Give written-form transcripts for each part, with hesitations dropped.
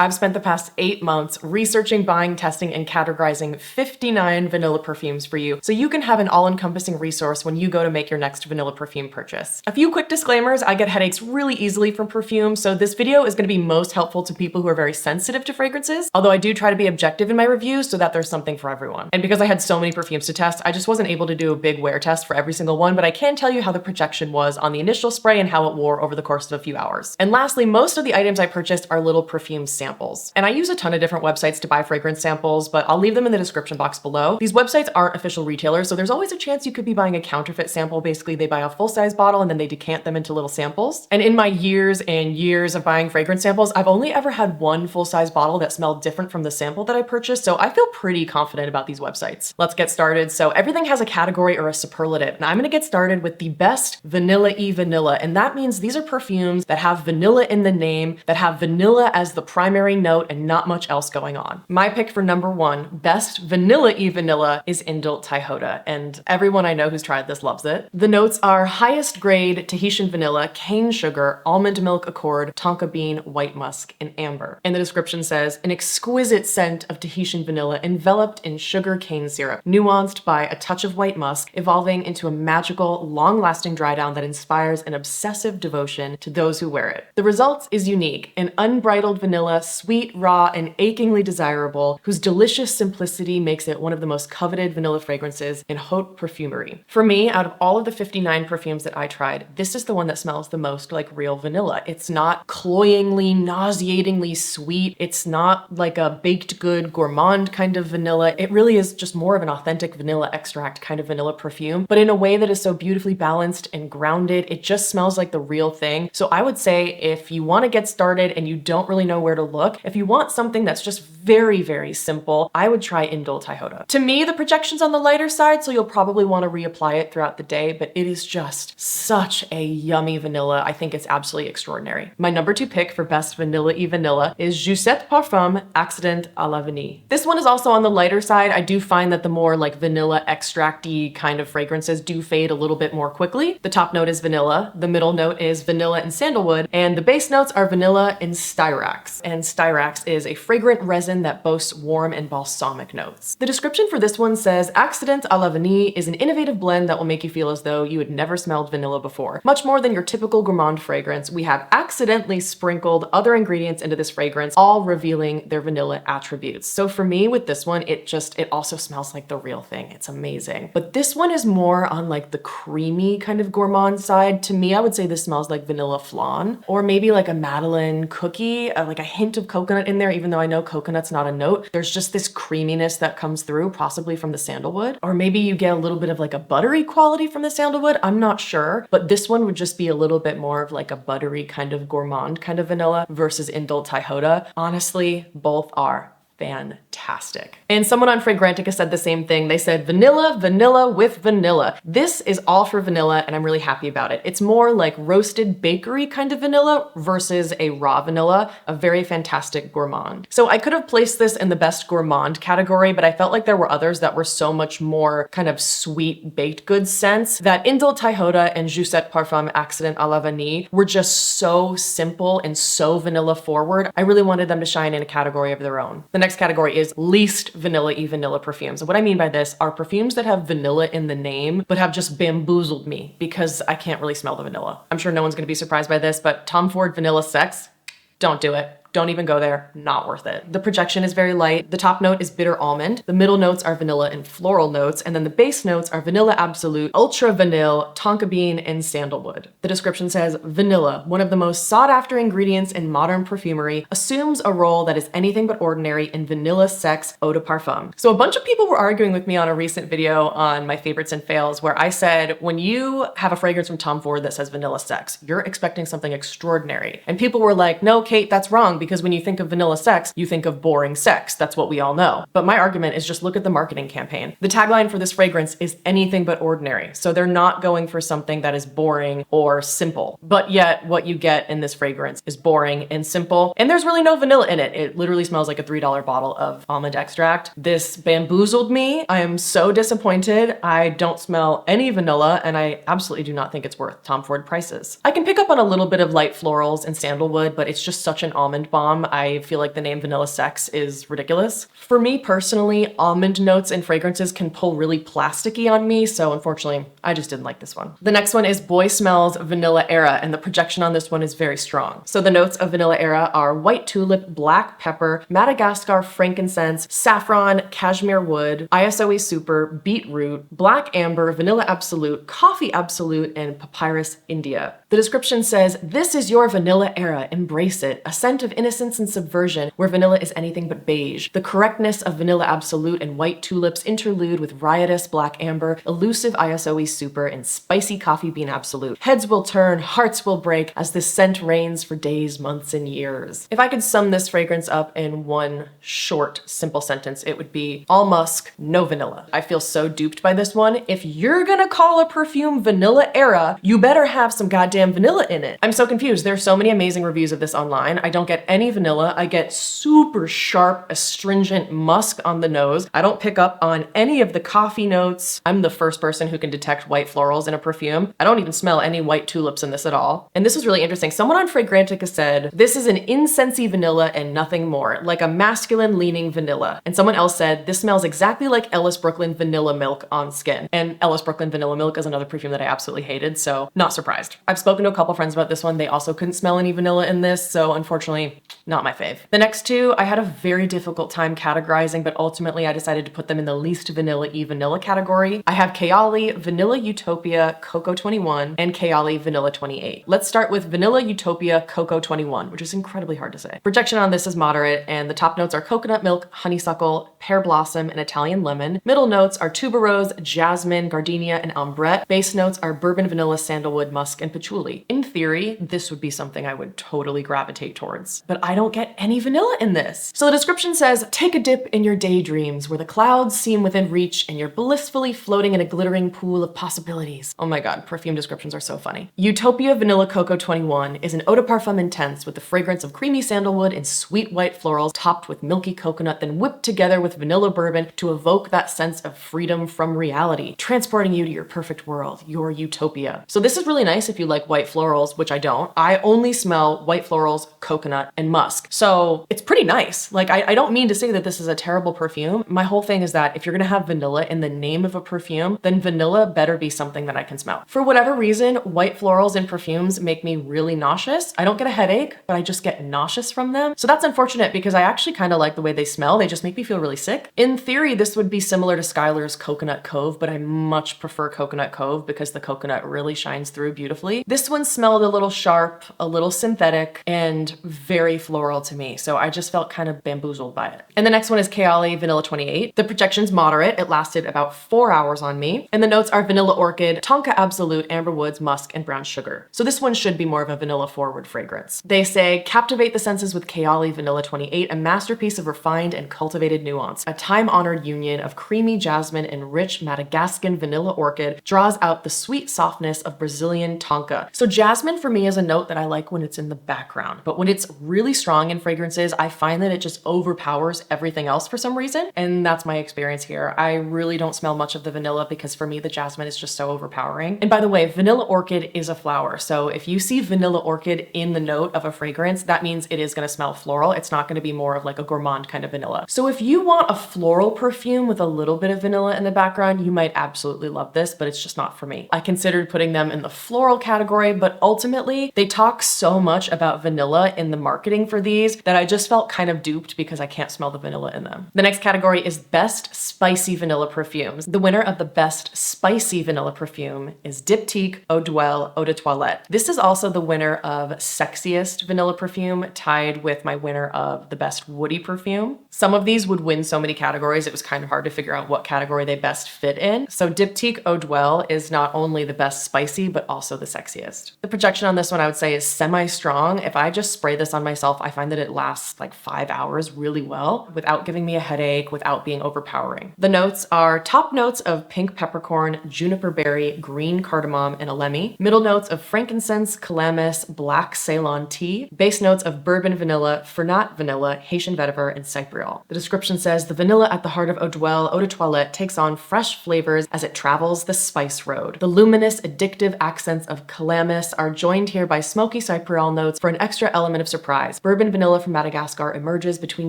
I've spent the past 8 months researching, buying, testing, and categorizing 59 vanilla perfumes for you, so you can have an all-encompassing resource when you go to make your next vanilla perfume purchase. A few quick disclaimers: I get headaches really easily from perfume, so this video is going to be most helpful to people who are very sensitive to fragrances, although I do try to be objective in my reviews so that there's something for everyone. And because I had so many perfumes to test, I just wasn't able to do a big wear test for every single one, but I can tell you how the projection was on the initial spray and how it wore over the course of a few hours. And lastly, most of the items I purchased are little perfume samples. And I use a ton of different websites to buy fragrance samples, but I'll leave them in the description box below. These websites aren't official retailers, so there's always a chance you could be buying a counterfeit sample. Basically, they buy a full-size bottle and then they decant them into little samples. And in my years and years of buying fragrance samples, I've only ever had one full-size bottle that smelled different from the sample that I purchased, so I feel pretty confident about these websites. Let's get started. So everything has a category or a superlative, and I'm gonna get started with the best vanilla-y vanilla, and that means these are perfumes that have vanilla in the name, that have vanilla as the primary note and not much else going on. My pick for number one, best vanilla-y vanilla, is Indult Tihota, and everyone I know who's tried this loves it. The notes are highest grade Tahitian vanilla, cane sugar, almond milk accord, tonka bean, white musk, and amber. And the description says, an exquisite scent of Tahitian vanilla enveloped in sugar cane syrup, nuanced by a touch of white musk, evolving into a magical, long-lasting dry down that inspires an obsessive devotion to those who wear it. The result is unique, an unbridled vanilla, sweet, raw, and achingly desirable, whose delicious simplicity makes it one of the most coveted vanilla fragrances in haute perfumery. For me, out of all of the 59 perfumes that I tried, this is the one that smells the most like real vanilla. It's not cloyingly, nauseatingly sweet. It's not like a baked good gourmand kind of vanilla. It really is just more of an authentic vanilla extract kind of vanilla perfume, but in a way that is so beautifully balanced and grounded. It just smells like the real thing. So I would say if you want to get started and you don't really know where to look, if you want something that's just very, very simple, I would try Indult Tihota. To me, the projection's on the lighter side, so you'll probably want to reapply it throughout the day, but it is just such a yummy vanilla. I think it's absolutely extraordinary. My number two pick for best vanilla-y vanilla is Jusette Parfum Accident à la Vanille. This one is also on the lighter side. I do find that the more like vanilla extract-y kind of fragrances do fade a little bit more quickly. The top note is vanilla, the middle note is vanilla and sandalwood, and the base notes are vanilla and styrax. And styrax is a fragrant resin that boasts warm and balsamic notes. The description for this one says, Accident à la Vanille is an innovative blend that will make you feel as though you had never smelled vanilla before. Much more than your typical gourmand fragrance, we have accidentally sprinkled other ingredients into this fragrance, all revealing their vanilla attributes. So for me with this one, it also smells like the real thing. It's amazing. But this one is more on like the creamy kind of gourmand side. To me, I would say this smells like vanilla flan, or maybe like a Madeleine cookie, like a hint of coconut in there, even though I know coconut's not a note. There's just this creaminess that comes through, possibly from the sandalwood. Or maybe you get a little bit of like a buttery quality from the sandalwood. I'm not sure, but this one would just be a little bit more of like a buttery kind of gourmand kind of vanilla versus Indult Tihota. Honestly, both are fantastic. And someone on Fragrantica said the same thing. They said vanilla with vanilla. This is all for vanilla and I'm really happy about it. It's more like roasted bakery kind of vanilla versus a raw vanilla, a very fantastic gourmand. So I could have placed this in the best gourmand category, but I felt like there were others that were so much more kind of sweet baked goods scents that Indult Tihota and Jusette Parfum Accident à la Vanille were just so simple and so vanilla forward. I really wanted them to shine in a category of their own. The next category is least vanilla-y vanilla perfumes. And what I mean by this are perfumes that have vanilla in the name, but have just bamboozled me because I can't really smell the vanilla. I'm sure no one's gonna be surprised by this, but Tom Ford Vanilla Sex, don't do it. Don't even go there, not worth it. The projection is very light. The top note is bitter almond. The middle notes are vanilla and floral notes, and then the base notes are vanilla absolute, ultra vanille, tonka bean, and sandalwood. The description says, vanilla, one of the most sought after ingredients in modern perfumery, assumes a role that is anything but ordinary in vanilla sex eau de parfum. So a bunch of people were arguing with me on a recent video on my favorites and fails where I said, when you have a fragrance from Tom Ford that says vanilla sex, you're expecting something extraordinary. And people were like, no, Kate, that's wrong, because when you think of vanilla sex, you think of boring sex. That's what we all know. But my argument is just look at the marketing campaign. The tagline for this fragrance is anything but ordinary. So they're not going for something that is boring or simple. But yet what you get in this fragrance is boring and simple. And there's really no vanilla in it. It literally smells like a $3 bottle of almond extract. This bamboozled me. I am so disappointed. I don't smell any vanilla and I absolutely do not think it's worth Tom Ford prices. I can pick up on a little bit of light florals and sandalwood, but it's just such an almond mind bomb. I feel like the name Vanilla Sex is ridiculous. For me personally, almond notes in fragrances can pull really plasticky on me, so unfortunately, I just didn't like this one. The next one is Boy Smells Vanilla Era, and the projection on this one is very strong. So the notes of Vanilla Era are white tulip, black pepper, Madagascar frankincense, saffron, cashmere wood, ISOE super, beetroot, black amber, vanilla absolute, coffee absolute, and papyrus India. The description says, "This is your vanilla era, embrace it. A scent of innocence and subversion where vanilla is anything but beige. The correctness of vanilla absolute and white tulips interlude with riotous black amber, elusive ISOE super, and spicy coffee bean absolute. Heads will turn, hearts will break as this scent reigns for days, months, and years." If I could sum this fragrance up in one short, simple sentence, it would be all musk, no vanilla. I feel so duped by this one. If you're gonna call a perfume Vanilla Era, you better have some goddamn vanilla in it. I'm so confused. There's so many amazing reviews of this online. I don't get any vanilla. I get super sharp, astringent musk on the nose. I don't pick up on any of the coffee notes. I'm the first person who can detect white florals in a perfume. I don't even smell any white tulips in this at all. And this was really interesting. Someone on Fragrantica said, "This is an incensey vanilla and nothing more, like a masculine leaning vanilla." And someone else said, "This smells exactly like Ellis Brooklyn vanilla milk on skin." And Ellis Brooklyn vanilla milk is another perfume that I absolutely hated, so not surprised. I've spoken to a couple friends about this one. They also couldn't smell any vanilla in this, so unfortunately, not my fave. The next two, I had a very difficult time categorizing, but ultimately I decided to put them in the least vanilla-y vanilla category. I have Kayali, Vanilla Utopia, Cocoa 21, and Kayali Vanilla 28. Let's start with Vanilla Utopia Cocoa 21, which is incredibly hard to say. Projection on this is moderate, and the top notes are coconut milk, honeysuckle, pear blossom, and Italian lemon. Middle notes are tuberose, jasmine, gardenia, and ambrette. Base notes are bourbon, vanilla, sandalwood, musk, and patchouli. In theory, this would be something I would totally gravitate towards, but I don't get any vanilla in this. So the description says, "Take a dip in your daydreams where the clouds seem within reach and you're blissfully floating in a glittering pool of possibilities." Oh my god, perfume descriptions are so funny. Utopia Vanilla Cocoa 21 is an eau de parfum intense with the fragrance of creamy sandalwood and sweet white florals topped with milky coconut, then whipped together with vanilla bourbon to evoke that sense of freedom from reality, transporting you to your perfect world, your utopia. So this is really nice if you like white florals, which I don't. I only smell white florals, coconut, and musk. So it's pretty nice. Like, I don't mean to say that this is a terrible perfume. My whole thing is that if you're gonna have vanilla in the name of a perfume, then vanilla better be something that I can smell. For whatever reason, white florals in perfumes make me really nauseous. I don't get a headache, but I just get nauseous from them. So that's unfortunate because I actually kind of like the way they smell. They just make me feel really sick. In theory, this would be similar to Skylar's Coconut Cove, but I much prefer Coconut Cove because the coconut really shines through beautifully. This one smelled a little sharp, a little synthetic, and very floral to me. So I just felt kind of bamboozled by it. And the next one is Kayali Vanilla 28. The projection's moderate. It lasted about 4 hours on me. And the notes are vanilla orchid, tonka absolute, amber woods, musk, and brown sugar. So this one should be more of a vanilla forward fragrance. They say, "Captivate the senses with Kayali Vanilla 28, a masterpiece of refined and cultivated nuance. A time-honored union of creamy jasmine and rich Madagascan vanilla orchid draws out the sweet softness of Brazilian tonka." So jasmine for me is a note that I like when it's in the background, but when it's really strong in fragrances, I find that it just overpowers everything else for some reason, and that's my experience here. I really don't smell much of the vanilla because for me the jasmine is just so overpowering. And by the way, vanilla orchid is a flower, so if you see vanilla orchid in the note of a fragrance, that means it is going to smell floral. It's not going to be more of like a gourmand kind of vanilla. So if you want a floral perfume with a little bit of vanilla in the background, you might absolutely love this, but it's just not for me. I considered putting them in the floral category, but ultimately they talk so much about vanilla in the marketing for these that I just felt kind of duped because I can't smell the vanilla in them. The next category is Best Spicy Vanilla Perfumes. The winner of the Best Spicy Vanilla Perfume is Diptyque Eau Dwell Eau de Toilette. This is also the winner of Sexiest Vanilla Perfume, tied with my winner of the Best Woody Perfume. Some of these would win so many categories, it was kind of hard to figure out what category they best fit in. So Diptyque Eau Dwell is not only the best spicy, but also the sexiest. The projection on this one I would say is semi-strong. If I just spray this on myself, I find that it lasts like 5 hours really well without giving me a headache, without being overpowering. The notes are top notes of pink peppercorn, juniper berry, green cardamom, and alemi. Middle notes of frankincense, calamus, black Ceylon tea. Base notes of bourbon vanilla, Fernet vanilla, Haitian vetiver, and cypriol. The description says, "The vanilla at the heart of Eau Dwell Eau de Toilette takes on fresh flavors as it travels the spice road. The luminous, addictive accents of calamus Glamis are joined here by smoky cypriol notes for an extra element of surprise. Bourbon vanilla from Madagascar emerges between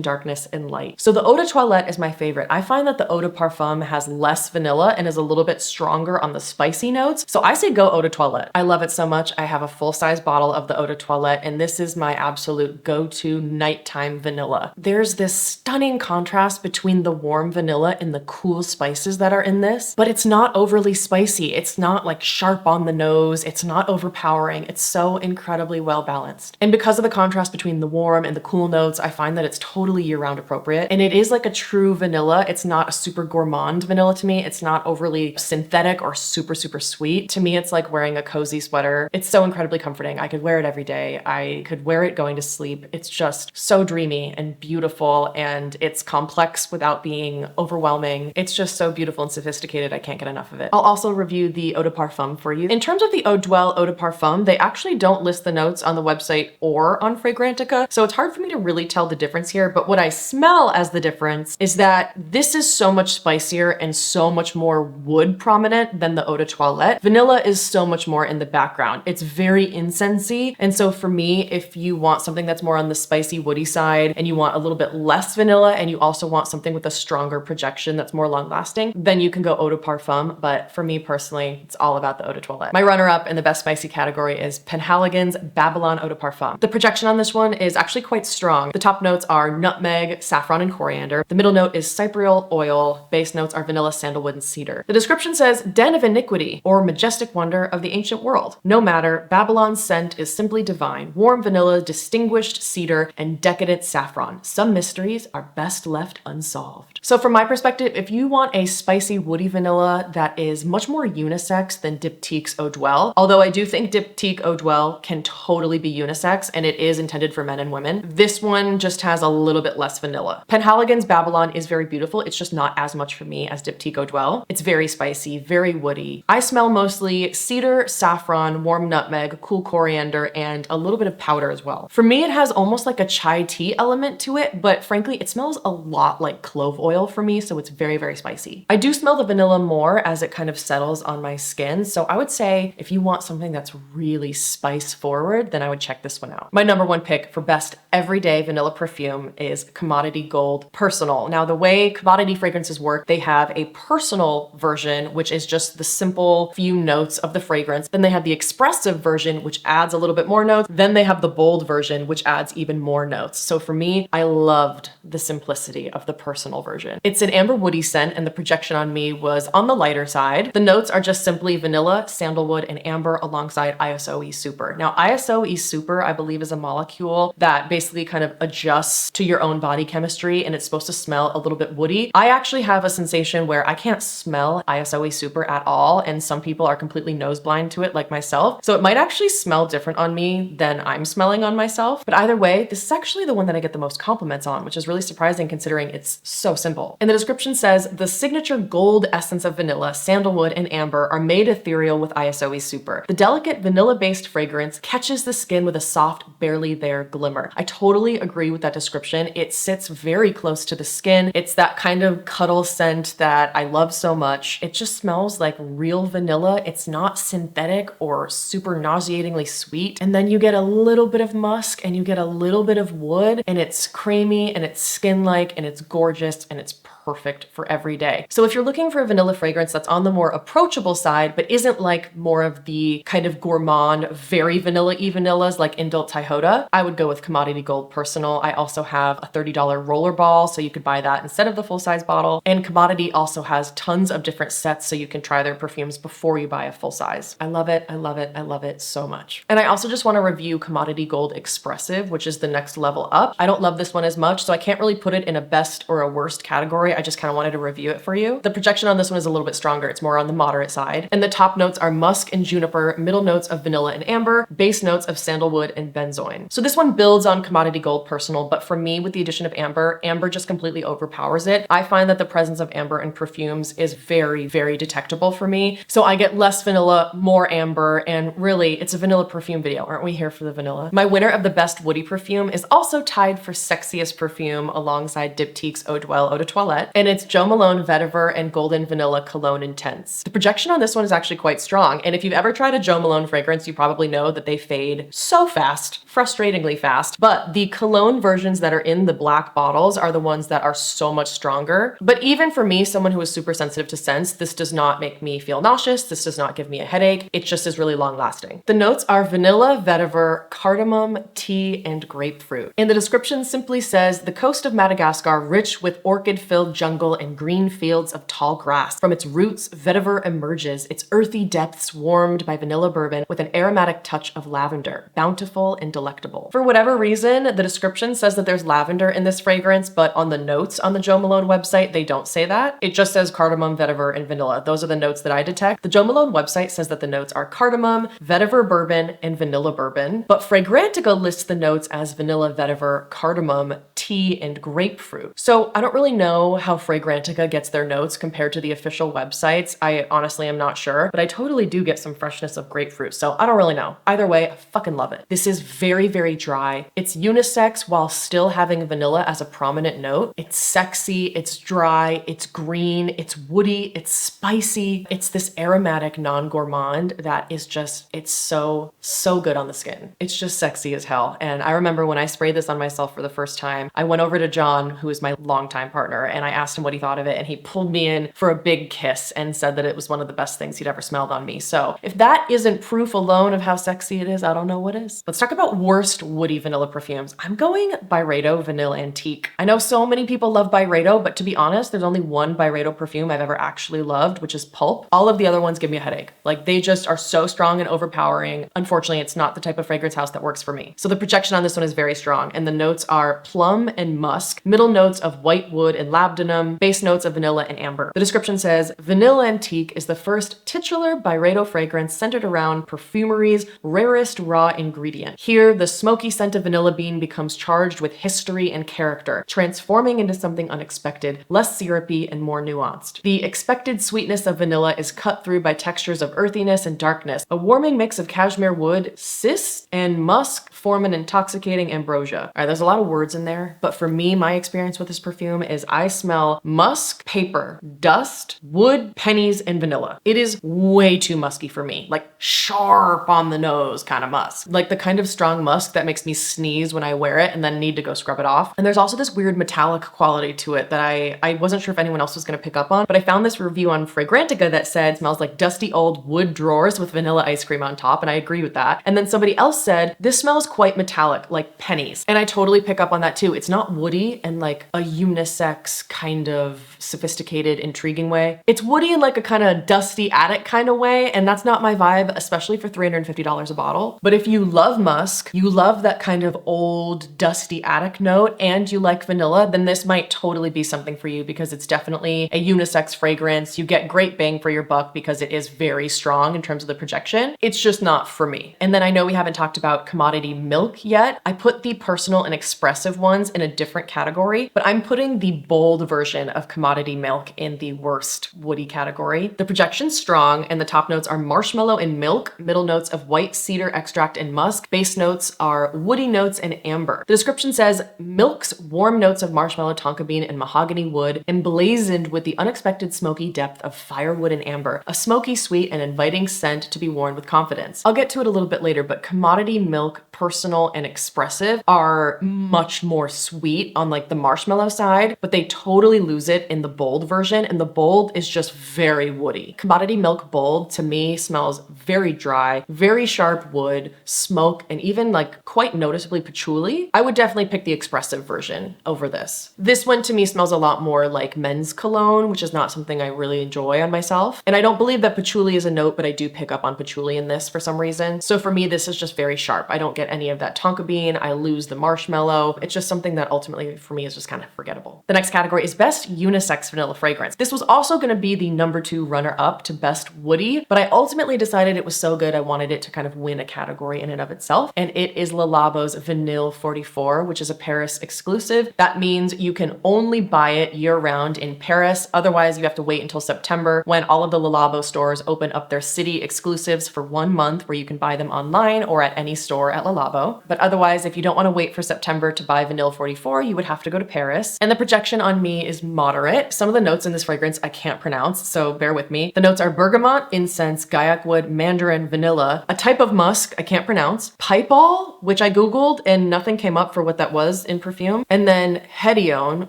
darkness and light. So the Eau de Toilette is my favorite. I find that the Eau de Parfum has less vanilla and is a little bit stronger on the spicy notes. So I say go Eau de Toilette. I love it so much. I have a full-size bottle of the Eau de Toilette, and this is my absolute go-to nighttime vanilla. There's this stunning contrast between the warm vanilla and the cool spices that are in this, but it's not overly spicy. It's not like sharp on the nose. It's not overpowering. It's so incredibly well balanced. And because of the contrast between the warm and the cool notes, I find that it's totally year-round appropriate. And it is like a true vanilla. It's not a super gourmand vanilla to me. It's not overly synthetic or super sweet. To me, it's like wearing a cozy sweater. It's so incredibly comforting. I could wear it every day. I could wear it going to sleep. It's just so dreamy and beautiful, and it's complex without being overwhelming. It's just so beautiful and sophisticated. I can't get enough of it. I'll also review the Eau de Parfum for you. In terms of the Eau Dwell Eau de Parfum, they actually don't list the notes on the website or on Fragrantica, so it's hard for me to really tell the difference here, but what I smell as the difference is that this is so much spicier and so much more wood prominent than the Eau de Toilette. Vanilla is so much more in the background. It's very incensey, and so for me, if you want something that's more on the spicy woody side and you want a little bit less vanilla and you also want something with a stronger projection that's more long lasting, then you can go Eau de Parfum, but for me personally, it's all about the Eau de Toilette. My runner-up in the best spicy category is Penhaligon's Babylon Eau de Parfum. The projection on this one is actually quite strong. The top notes are nutmeg, saffron, and coriander. The middle note is cypriol oil. Base notes are vanilla, sandalwood, and cedar. The description says, den of iniquity, or majestic wonder of the ancient world. No matter, Babylon's scent is simply divine. Warm vanilla, distinguished cedar, and decadent saffron. Some mysteries are best left unsolved. So from my perspective, if you want a spicy woody vanilla that is much more unisex than Diptyque's Eau Dwell, although I do think Diptyque Eau Dwell can totally be unisex and it is intended for men and women, this one just has a little bit less vanilla. Penhaligon's Babylon is very beautiful. It's just not as much for me as Diptyque Eau Dwell. It's very spicy, very woody. I smell mostly cedar, saffron, warm nutmeg, cool coriander, and a little bit of powder as well. For me, it has almost like a chai tea element to it, but frankly, it smells a lot like clove oil for me, so it's very spicy. I do smell the vanilla more as it kind of settles on my skin, so I would say if you want something that's really spice forward, then I would check this one out. My number one pick for best everyday vanilla perfume is Commodity Gold Personal. Now, the way commodity fragrances work, they have a personal version, which is just the simple few notes of the fragrance. Then they have the expressive version, which adds a little bit more notes. Then they have the bold version, which adds even more notes. So for me, I loved the simplicity of the personal version. It's an amber woody scent, and the projection on me was on the lighter side. The notes are just simply vanilla, sandalwood, and amber alongside ISOE Super. Now, ISOE Super, I believe, is a molecule that basically kind of adjusts to your own body chemistry, and it's supposed to smell a little bit woody. I actually have a sensation where I can't smell ISOE Super at all, and some people are completely nose blind to it, like myself. So it might actually smell different on me than I'm smelling on myself. But either way, this is actually the one that I get the most compliments on, which is really surprising considering it's so simple. And the description says, the signature gold essence of vanilla, sandalwood, and amber are made ethereal with ISOE Super. The delicate vanilla-based fragrance catches the skin with a soft, barely there glimmer. I totally agree with that description. It sits very close to the skin. It's that kind of cuddle scent that I love so much. It just smells like real vanilla. It's not synthetic or super nauseatingly sweet. And then you get a little bit of musk and you get a little bit of wood, and it's creamy and it's skin-like and it's gorgeous and it's perfect for every day. So if you're looking for a vanilla fragrance that's on the more approachable side, but isn't like more of the kind of gourmand, very vanilla-y vanillas like Indult Tihota, I would go with Commodity Gold Personal. I also have a $30 roller ball, so you could buy that instead of the full-size bottle. And Commodity also has tons of different sets, so you can try their perfumes before you buy a full size. I love it. I love it. I love it so much. And I also just want to review Commodity Gold Expressive, which is the next level up. I don't love this one as much, so I can't really put it in a best or a worst category. I just kind of wanted to review it for you. The projection on this one is a little bit stronger. It's more on the moderate side. And the top notes are musk and juniper, middle notes of vanilla and amber, base notes of sandalwood and benzoin. So this one builds on Commodity Gold Personal, but for me, with the addition of amber, amber just completely overpowers it. I find that the presence of amber in perfumes is very, very detectable for me. So I get less vanilla, more amber, and really, it's a vanilla perfume video. Aren't we here for the vanilla? My winner of the best woody perfume is also tied for sexiest perfume alongside Diptyque's Eau Dwell Eau de Toilette, and it's Jo Malone Vetiver and Golden Vanilla Cologne Intense. The projection on this one is actually quite strong, and if you've ever tried a Jo Malone fragrance, you probably know that they fade so fast, frustratingly fast, but the cologne versions that are in the black bottles are the ones that are so much stronger. But even for me, someone who is super sensitive to scents, this does not make me feel nauseous. This does not give me a headache. It just is really long lasting. The notes are vanilla, vetiver, cardamom, tea, and grapefruit. And the description simply says, the coast of Madagascar, rich with orchid-filled jungle and green fields of tall grass. From its roots, vetiver emerges, its earthy depths warmed by vanilla bourbon with an aromatic touch of lavender, bountiful and delectable. For whatever reason, the description says that there's lavender in this fragrance, but on the notes on the Jo Malone website, they don't say that. It just says cardamom, vetiver, and vanilla. Those are the notes that I detect. The Jo Malone website says that the notes are cardamom, vetiver bourbon, and vanilla bourbon, but Fragrantica lists the notes as vanilla, vetiver, cardamom, tea, and grapefruit. So I don't really know how Fragrantica gets their notes compared to the official websites. I honestly am not sure, but I totally do get some freshness of grapefruit, so I don't really know. Either way, I fucking love it. This is very, very dry. It's unisex while still having vanilla as a prominent note. It's sexy, it's dry, it's green, it's woody, it's spicy. It's this aromatic non-gourmand that is just, it's so good on the skin. It's just sexy as hell. And I remember when I sprayed this on myself for the first time, I went over to John, who is my longtime partner, and I asked him what he thought of it, and he pulled me in for a big kiss and said that it was one of the best things he'd ever smelled on me. So if that isn't proof alone of how sexy it is, I don't know what is. Let's talk about worst woody vanilla perfumes. I'm going Byredo Vanille Antique. I know so many people love Byredo, but to be honest, there's only one Byredo perfume I've ever actually loved, which is Pulp. All of the other ones give me a headache. Like, they just are so strong and overpowering. Unfortunately, it's not the type of fragrance house that works for me. So the projection on this one is very strong, and the notes are plum and musk, middle notes of white wood and labdanum, base notes of vanilla and amber. The description says, Vanille Antique is the first titular Byredo fragrance centered around perfumery's rarest raw ingredient. Here, the smoky scent of vanilla bean becomes charged with history and character, transforming into something unexpected, less syrupy and more nuanced. The expected sweetness of vanilla is cut through by textures of earthiness and darkness. A warming mix of cashmere wood, cis, and musk form an intoxicating ambrosia. All right, there's a lot of words in there, but for me, my experience with this perfume is I smell musk, paper, dust, wood, pennies, and vanilla. It is way too musky for me, like sharp on the nose kind of musk. Like the kind of strong musk that makes me sneeze when I wear it and then need to go scrub it off. And there's also this weird metallic quality to it that I wasn't sure if anyone else was gonna pick up on, but I found this review on Fragrantica that said smells like dusty old wood drawers with vanilla ice cream on top, and I agree with that. And then somebody else said, this smells quite metallic, like pennies. And I totally pick up on that too. It's not woody in like a unisex kind of sophisticated, intriguing way. It's woody in like a kind of dusty attic kind of way, and that's not my vibe, especially for $350 a bottle. But if you love musk, you love that kind of old, dusty attic note, and you like vanilla, then this might totally be something for you because it's definitely a unisex fragrance. You get great bang for your buck because it is very strong in terms of the projection. It's just not for me. And then I know we haven't talked about commodity milk yet. I put the personal and expressive ones in a different category, but I'm putting the bold version of commodity milk in the worst woody category. The projection's strong, and the top notes are marshmallow and milk, middle notes of white cedar extract and musk, base notes are woody notes and amber. The description says, milk's warm notes of marshmallow, tonka bean, and mahogany wood, emblazoned with the unexpected smoky depth of firewood and amber, a smoky, sweet, and inviting scent to be worn with confidence. I'll get to it a little bit later, but commodity milk, personal, and expressive are much more sweet on like the marshmallow side, but they totally lose it in the bold version, and the bold is just very woody. Commodity milk bold to me smells very dry, very sharp wood, smoke, and even like quite noticeably patchouli. I would definitely pick the expressive version over this. This one to me smells a lot more like men's cologne, which is not something I really enjoy on myself. And I don't believe that patchouli is a note, but I do pick up on patchouli in this for some reason. So for me, this is just very sharp. I don't get any of that tonka bean. I lose the marshmallow. It's just something that ultimately for me is just kind of forgettable. The next category is best unisex vanilla fragrance. This was also going to be the #2 runner up to best woody, but I ultimately decided it was so good I wanted it to kind of win a category in and of itself. And it is Le Labo's Vanille 44, which is a Paris exclusive. That means you can only buy it year round in Paris. Otherwise, you have to wait until September when all of the Le Labo stores open up their city exclusives for 1 month where you can buy them online or at any store at Le Labo. But otherwise, if you don't want to wait for September to buy Vanille 44, you would have to go to Paris. And the projection on me is moderate. Some of the notes in this fragrance I can't pronounce, so bear with me. The notes are bergamot, incense, gaiac wood, mandarin vanilla, a type of musk I can't pronounce, pipeol, which I Googled and nothing came up for what that was in perfume, and then Headache-Inducing,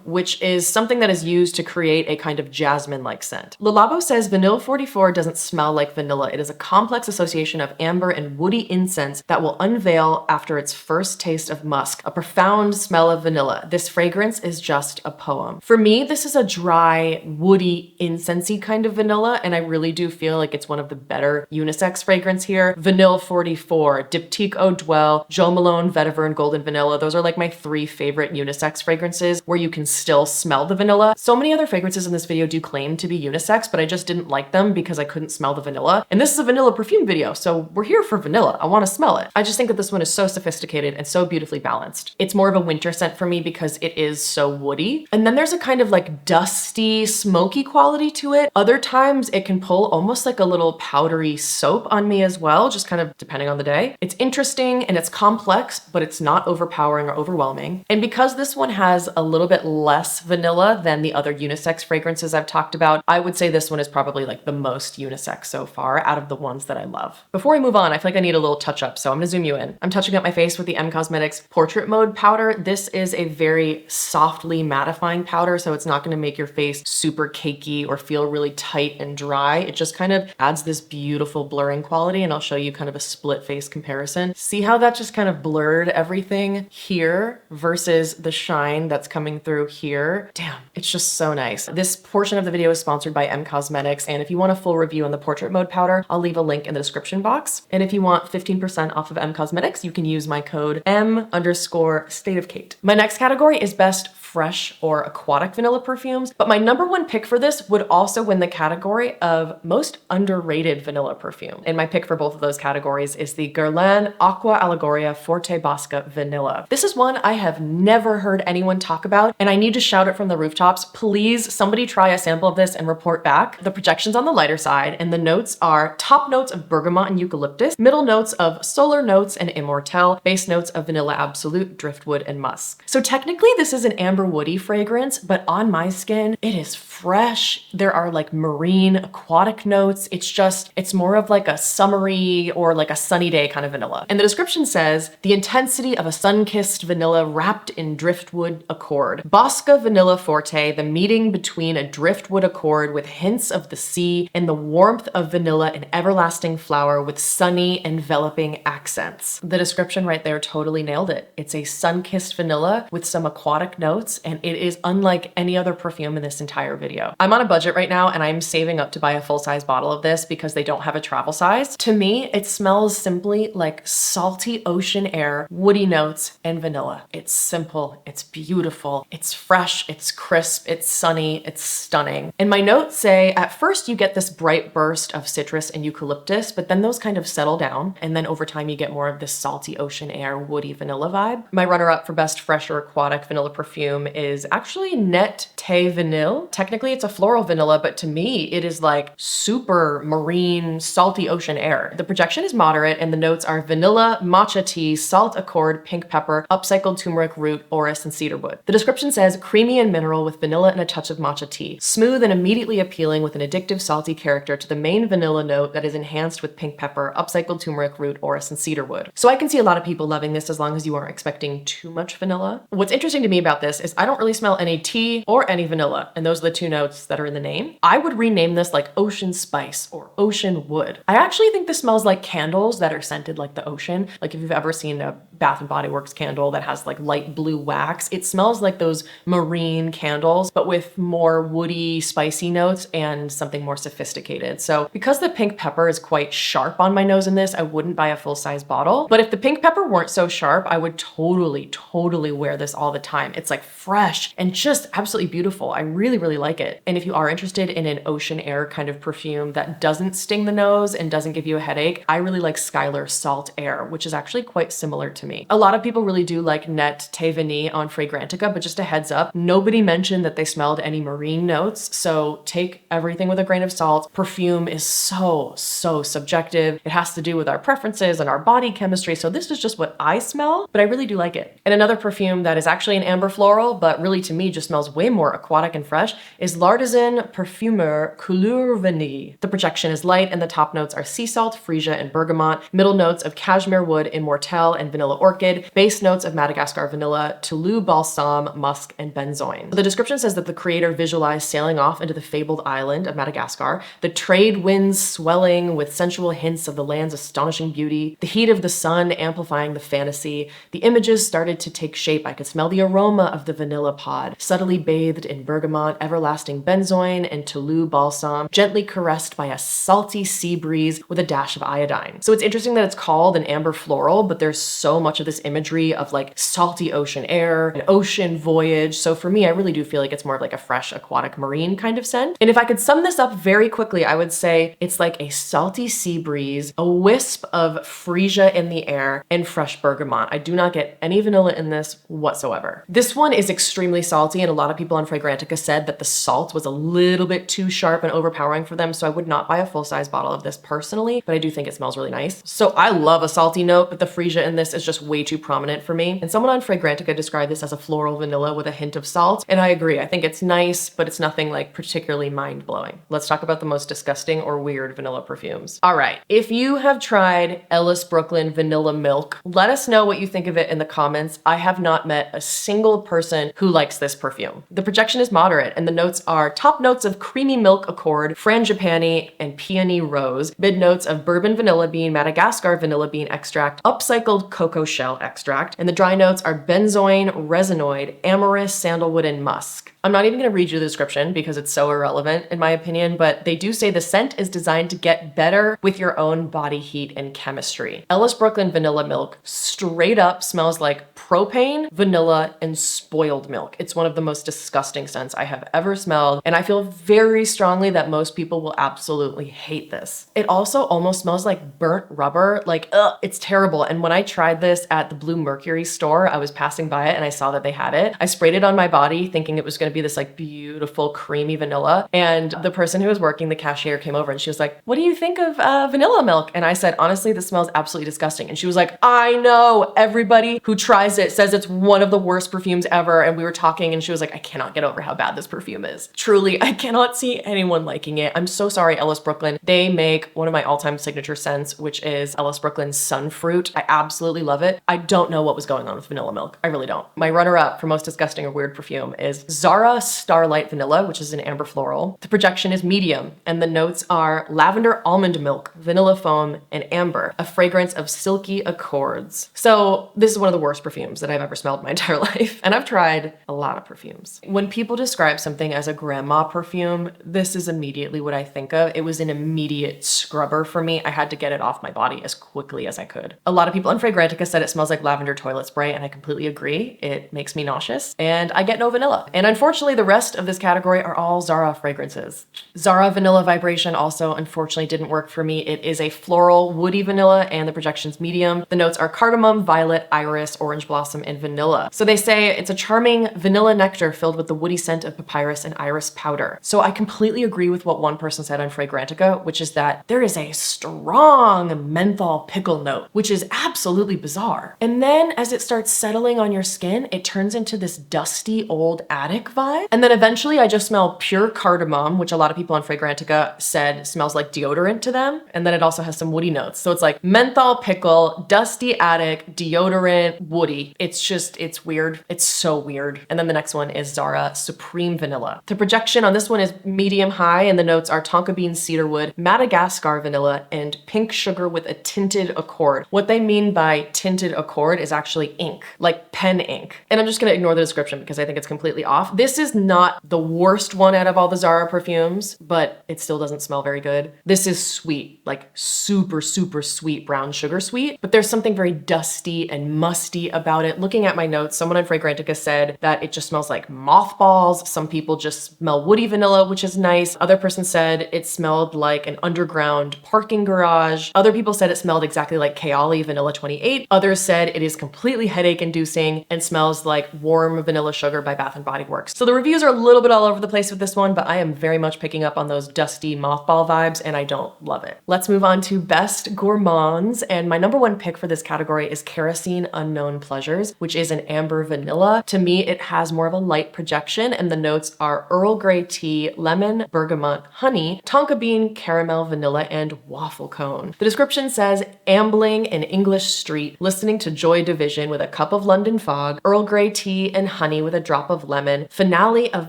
which is something that is used to create a kind of jasmine-like scent. Labo says Vanille 44 doesn't smell like vanilla. It is a complex association of amber and woody incense that will unveil after its first taste of musk, a profound smell of vanilla. This fragrance is just a poem. For me, this is a dry, woody, incensey kind of vanilla, and I really do feel like it's one of the better unisex fragrance here. Vanille 44, Diptyque Eau Dwell, Jo Malone Vetiver and Golden Vanilla. Those are like my 3 favorite unisex fragrances where you can still smell the vanilla. So many other fragrances in this video do claim to be unisex, but I just didn't like them because I couldn't smell the vanilla. And this is a vanilla perfume video, so we're here for vanilla. I want to smell it. I just think that this one is so sophisticated and so beautifully balanced. It's more of a winter scent for me because it is so woody. And then there's a kind of like dusty, smoky quality to it. Other times it can pull almost like a little powdery soap on me as well, just kind of depending on the day. It's interesting and it's complex, but it's not overpowering or overwhelming. And because this one has a little bit less vanilla than the other unisex fragrances I've talked about, I would say this one is probably like the most unisex so far out of the ones that I love. Before we move on, I feel like I need a little touch up, so I'm gonna zoom you in. I'm touching up my face with the Cosmetics Portrait Mode powder. This is a very softly mattifying powder, so it's not gonna make your face super cakey or feel really tight and dry. It just kind of adds this beautiful blurring quality, and I'll show you kind of a split face comparison. See how that just kind of blurred everything here versus the shine that's coming through here? Damn, it's just so nice. This portion of the video is sponsored by Cosmetics, and if you want a full review on the Portrait Mode powder, I'll leave a link in the description box. And if you want 15% off of Cosmetics, you can use my code M_StateOfKate. My next category is best fresh or aquatic vanilla perfumes, but my #1 pick for this would also win the category of most underrated vanilla perfume. And my pick for both of those categories is the Guerlain Aqua Allegoria Forte Bosca Vanilla. This is one I have never heard anyone talk about, and I need to shout it from the rooftops. Please, somebody try a sample of this and report back. The projection's on the lighter side, and the notes are top notes of bergamot and eucalyptus, middle notes of solar notes and immortelle, base notes of vanilla absolute, driftwood, and musk. So technically this is an amber woody fragrance, but on my skin, it is fresh. There are like marine aquatic notes. It's more of like a summery or like a sunny day kind of vanilla. And the description says, the intensity of a sun-kissed vanilla wrapped in driftwood accord. Bosca Vanilla Forte, the meeting between a driftwood accord with hints of the sea and the warmth of vanilla and everlasting flower with sunny enveloping accents. The description right there totally nailed it. It's a sun-kissed vanilla with some aquatic notes, and it is unlike any other perfume in this entire video. I'm on a budget right now and I'm saving up to buy a full-size bottle of this because they don't have a travel size. To me, it smells simply like salty ocean air, woody notes, and vanilla. It's simple, it's beautiful, it's fresh, it's crisp, it's sunny, it's stunning. And my notes say, at first you get this bright burst of citrus and eucalyptus, but then those kind of settle down, and then over time you get more of this salty ocean air, woody vanilla vibe. My runner-up for best fresh or aquatic vanilla perfume is actually Net Te Vanille. Technically it's a floral vanilla, but to me it is like super marine, salty ocean air. The projection is moderate and the notes are vanilla, matcha tea, salt accord, pink pepper, upcycled turmeric root, orris, and cedarwood. The description says, creamy and mineral with vanilla and a touch of matcha tea. Smooth and immediately appealing with an addictive salty character to the main vanilla note that is enhanced with pink pepper, upcycled turmeric root, orris, and cedarwood. So I can see a lot of people loving this as long as you aren't expecting too much vanilla. What's interesting to me about this is I don't really smell any tea or any vanilla, and those are the 2 notes that are in the name. I would rename this like ocean spice or ocean wood. I actually think this smells like candles that are scented like the ocean. Like if you've ever seen a Bath & Body Works candle that has like light blue wax, it smells like those marine candles, but with more woody, spicy notes and something more sophisticated. So because the pink pepper is quite sharp on my nose in this, I wouldn't buy a full-size bottle. But if the pink pepper weren't so sharp, I would totally wear this all the time. It's like fresh and just absolutely beautiful. I really like it. And if you are interested in an ocean air kind of perfume that doesn't sting the nose and doesn't give you a headache, I really like Skylar Salt Air, which is actually quite similar to me. A lot of people really do like Net Te Vanille on Fragrantica, but just a heads up, nobody mentioned that they smelled any marine notes, so take everything with a grain of salt. Perfume is so subjective. It has to do with our preferences and our body chemistry, so this is just what I smell, but I really do like it. And another perfume that is actually an amber floral, but really to me just smells way more aquatic and fresh, is L'Artisan Parfumeur Couleur Vanille. The projection is light and the top notes are sea salt, freesia, and bergamot, middle notes of cashmere wood, immortelle, and vanilla orchid, base notes of Madagascar vanilla, Toulouse balsam, musk, and benzoin. So the description says that the creator visualized sailing off into the fabled island of Madagascar, the trade winds swelling with sensual hints of the land's astonishing beauty, the heat of the sun amplifying the fantasy. The images started to take shape. I could smell the aroma of the vanilla pod, subtly bathed in bergamot, everlasting benzoin, and Toulouse balsam, gently caressed by a salty sea breeze with a dash of iodine. So it's interesting that it's called an amber floral, but there's so much of this imagery of like salty ocean air, an ocean voyage. So for me, I really do feel like it's more of like a fresh aquatic marine kind of scent. And if I could sum this up very quickly, I would say it's like a salty sea breeze, a wisp of freesia in the air, and fresh bergamot. I do not get any vanilla in this whatsoever. This one is extremely salty, and a lot of people on Fragrantica said that the salt was a little bit too sharp and overpowering for them, so I would not buy a full-size bottle of this personally, but I do think it smells really nice. So I love a salty note, but the freesia in this is just way too prominent for me. And someone on Fragrantica described this as a floral vanilla with a hint of salt, and I agree. I think it's nice, but it's nothing like particularly mind-blowing. Let's talk about the most disgusting or weird vanilla perfumes. All right, if you have tried Ellis Brooklyn Vanilla Milk, let us know what you think of it in the comments. I have not met a single person who likes this perfume. The projection is moderate, and the notes are top notes of creamy milk accord, frangipani, and peony rose, mid notes of bourbon vanilla bean, Madagascar vanilla bean extract, upcycled cocoa shell extract, and the dry notes are benzoin, resinoid, amorous, sandalwood, and musk. I'm not even going to read you the description because it's so irrelevant in my opinion, but they do say the scent is designed to get better with your own body heat and chemistry. Ellis Brooklyn Vanilla Milk straight up smells like propane, vanilla, and spoiled milk. It's one of the most disgusting scents I have ever smelled, and I feel very strongly that most people will absolutely hate this. It also almost smells like burnt rubber, like, ugh, it's terrible. And when I tried this at the Blue Mercury store, I was passing by it and I saw that they had it. I sprayed it on my body thinking it was going to be this like beautiful creamy vanilla, and the person who was working, the cashier, came over and she was like, "What do you think of vanilla milk?" And I said, "Honestly, this smells absolutely disgusting." And she was like, "I know, everybody who tries it says it's one of the worst perfumes ever." And we were talking and she was like, "I cannot get over how bad this perfume is. Truly, I cannot see anyone liking it. I'm so sorry, Ellis Brooklyn." They make one of my all-time signature scents, which is Ellis Brooklyn's Sunfruit. I absolutely love it. I don't know what was going on with vanilla milk. I really don't. My runner-up for most disgusting or weird perfume is Zara Starlight Vanilla, which is an amber floral. The projection is medium, and the notes are lavender almond milk, vanilla foam, and amber, a fragrance of silky accords. So this is one of the worst perfumes that I've ever smelled in my entire life, and I've tried a lot of perfumes. When people describe something as a grandma perfume, this is immediately what I think of. It was an immediate scrubber for me. I had to get it off my body as quickly as I could. A lot of people on Fragrantica said it smells like lavender toilet spray, and I completely agree. It makes me nauseous, and I get no vanilla. And unfortunately, the rest of this category are all Zara fragrances. Zara Vanilla Vibration also unfortunately didn't work for me. It is a floral woody vanilla, and the projection's medium. The notes are cardamom, violet, iris, orange blossom, and vanilla. So they say it's a charming vanilla nectar filled with the woody scent of papyrus and iris powder. So I completely agree with what one person said on Fragrantica, which is that there is a strong menthol pickle note, which is absolutely bizarre. And then as it starts settling on your skin, it turns into this dusty old attic vibe. And then eventually I just smell pure cardamom, which a lot of people on Fragrantica said smells like deodorant to them. And then it also has some woody notes. So it's like menthol pickle, dusty attic, deodorant, woody. It's weird. It's so weird. And then the next one is Zara Supreme Vanilla. The projection on this one is medium high, and the notes are tonka bean cedarwood, Madagascar vanilla, and pink sugar with a tinted accord. What they mean by tinted accord is actually ink, like pen ink. And I'm just gonna ignore the description because I think it's completely off. This is not the worst one out of all the Zara perfumes, but it still doesn't smell very good. This is sweet, like super, super sweet brown sugar sweet, but there's something very dusty and musty about about it. Looking at my notes, someone on Fragrantica said that it just smells like mothballs. Some people just smell woody vanilla, which is nice. Other person said it smelled like an underground parking garage. Other people said it smelled exactly like Kayali Vanilla 28. Others said it is completely headache inducing and smells like warm vanilla sugar by Bath & Body Works. So the reviews are a little bit all over the place with this one, but I am very much picking up on those dusty mothball vibes and I don't love it. Let's move on to Best Gourmands, and my number one pick for this category is Kerosene Unknown Pleasures, which is an amber vanilla. To me, it has more of a light projection and the notes are Earl Grey tea, lemon, bergamot, honey, tonka bean, caramel, vanilla, and waffle cone. The description says, ambling in English street, listening to Joy Division with a cup of London fog, Earl Grey tea and honey with a drop of lemon, finale of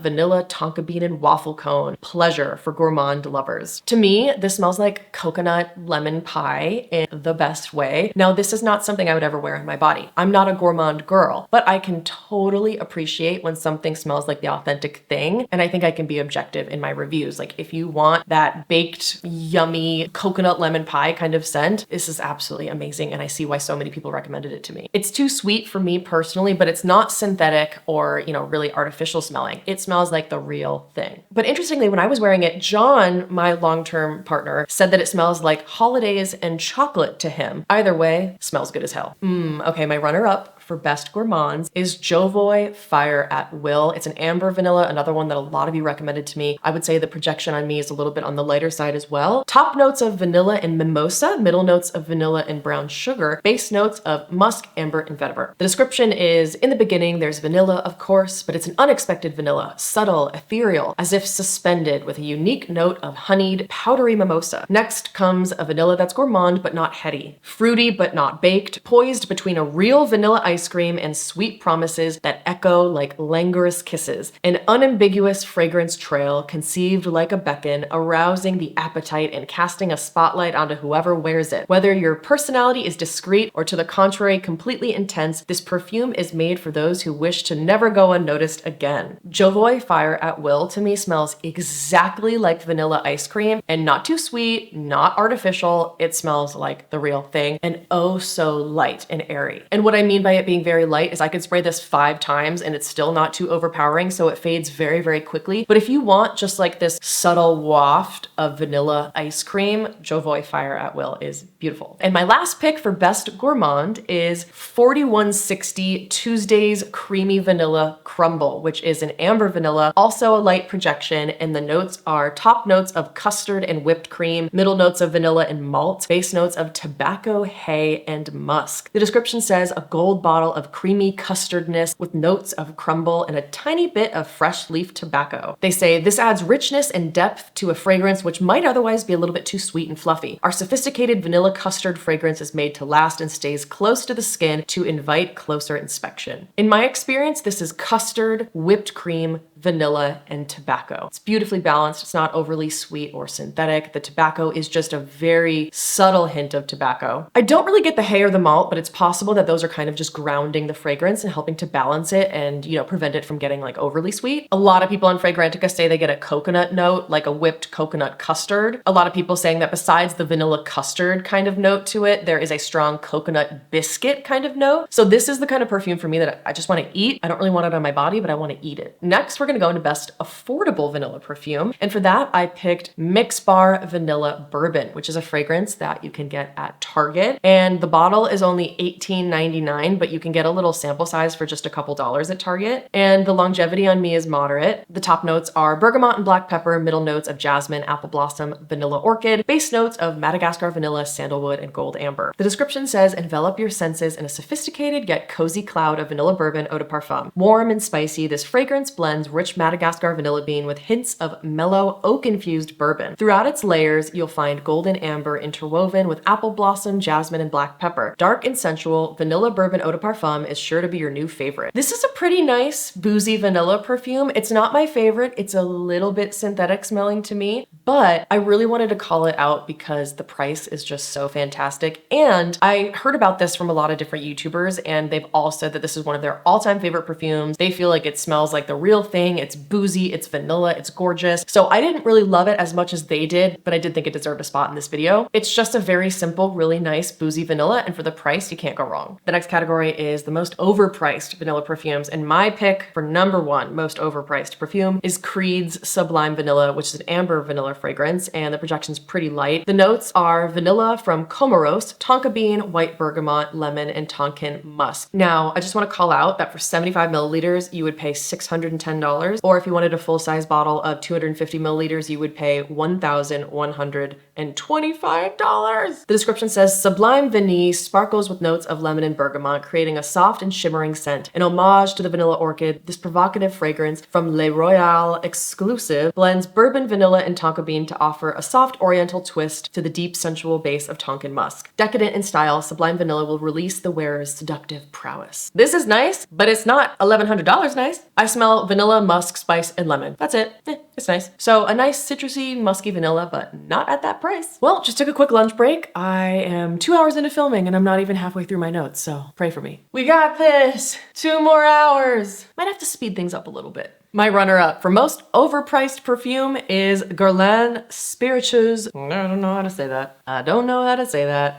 vanilla, tonka bean, and waffle cone. Pleasure for gourmand lovers. To me, this smells like coconut lemon pie in the best way. Now, this is not something I would ever wear on my body. I'm not a gourmand girl, but I can totally appreciate when something smells like the authentic thing, and I think I can be objective in my reviews. Like, if you want that baked, yummy coconut lemon pie kind of scent, this is absolutely amazing, and I see why so many people recommended it to me. It's too sweet for me personally, but it's not synthetic or, you know, really artificial smelling. It smells like the real thing. But interestingly, when I was wearing it, John, my long-term partner, said that it smells like holidays and chocolate to him. Either way, smells good as hell. Okay, my runner-up for Best Gourmands is Jovoy Fire at Will. It's an amber vanilla, another one that a lot of you recommended to me. I would say the projection on me is a little bit on the lighter side as well. Top notes of vanilla and mimosa, middle notes of vanilla and brown sugar, base notes of musk, amber, and vetiver. The description is, in the beginning, there's vanilla, of course, but it's an unexpected vanilla, subtle, ethereal, as if suspended with a unique note of honeyed, powdery mimosa. Next comes a vanilla that's gourmand but not heady, fruity but not baked, poised between a real vanilla ice cream and sweet promises that echo like languorous kisses. An unambiguous fragrance trail conceived like a beacon, arousing the appetite and casting a spotlight onto whoever wears it. Whether your personality is discreet or to the contrary completely intense, this perfume is made for those who wish to never go unnoticed again. Jovoy Fire at Will to me smells exactly like vanilla ice cream, and not too sweet, not artificial. It smells like the real thing and oh so light and airy. And what I mean by it being very light is I could spray this 5 times and it's still not too overpowering, so it fades very, very quickly. But if you want just like this subtle waft of vanilla ice cream, Jovoy Fire at Will is beautiful. And my last pick for Best Gourmand is 4160 Tuesday's Creamy Vanilla Crumble, which is an amber vanilla, also a light projection, and the notes are top notes of custard and whipped cream, middle notes of vanilla and malt, base notes of tobacco, hay, and musk. The description says a gold bottle of creamy custardness with notes of crumble and a tiny bit of fresh leaf tobacco. They say this adds richness and depth to a fragrance which might otherwise be a little bit too sweet and fluffy. Our sophisticated vanilla custard fragrance is made to last and stays close to the skin to invite closer inspection. In my experience, this is custard, whipped cream, vanilla, and tobacco. It's beautifully balanced. It's not overly sweet or synthetic. The tobacco is just a very subtle hint of tobacco. I don't really get the hay or the malt, but it's possible that those are kind of just grounding the fragrance and helping to balance it and, you know, prevent it from getting like overly sweet. A lot of people on Fragrantica say they get a coconut note, like a whipped coconut custard. A lot of people saying that besides the vanilla custard kind of note to it, there is a strong coconut biscuit kind of note. So this is the kind of perfume for me that I just want to eat. I don't really want it on my body, but I want to eat it. Next, we're going to go into Best Affordable Vanilla Perfume. And for that, I picked Mix Bar Vanilla Bourbon, which is a fragrance that you can get at Target. And the bottle is only $18.99, but you can get a little sample size for just a couple dollars at Target. And the longevity on me is moderate. The top notes are bergamot and black pepper, middle notes of jasmine, apple blossom, vanilla orchid, base notes of Madagascar vanilla, sandalwood, and gold amber. The description says, envelop your senses in a sophisticated yet cozy cloud of vanilla bourbon eau de parfum. Warm and spicy, this fragrance blends rich Madagascar vanilla bean with hints of mellow oak-infused bourbon. Throughout its layers, you'll find golden amber interwoven with apple blossom, jasmine, and black pepper. Dark and sensual, vanilla bourbon eau de parfum is sure to be your new favorite. This is a pretty nice boozy vanilla perfume. It's not my favorite. It's a little bit synthetic smelling to me, but I really wanted to call it out because the price is just so fantastic. And I heard about this from a lot of different YouTubers, and they've all said that this is one of their all-time favorite perfumes. They feel like it smells like the real thing. inviting, it's boozy, it's vanilla, it's gorgeous. So I didn't really love it as much as they did, but I did think it deserved a spot in this video. It's just a very simple, really nice boozy vanilla, and for the price, you can't go wrong. The next category is the most overpriced vanilla perfumes, and my pick for #1 most overpriced perfume is Creed's Sublime Vanilla, which is an amber vanilla fragrance, and the projection's pretty light. The notes are vanilla from Comoros, tonka bean, white bergamot, lemon, and tonkin musk. Now, I just want to call out that for 75 milliliters, you would pay $610, or if you wanted a full-size bottle of 250 milliliters, you would pay $1,125. The description says, Sublime Vanille sparkles with notes of lemon and bergamot, creating a soft and shimmering scent. In homage to the vanilla orchid, this provocative fragrance from Le Royal exclusive blends bourbon, vanilla, and tonka bean to offer a soft oriental twist to the deep sensual base of tonkin musk. Decadent in style, Sublime Vanilla will release the wearer's seductive prowess. This is nice, but it's not $1,100 nice. I smell vanilla, musk, spice, and lemon. That's it. It's nice. So a nice citrusy, musky vanilla, but not at that price. Well, just took a quick lunch break. I am 2 hours into filming and I'm not even halfway through my notes, so pray for me. We got this. 2 more hours. Might have to speed things up a little bit. My runner-up for most overpriced perfume is Guerlain Spiritueuse. I don't know how to say that.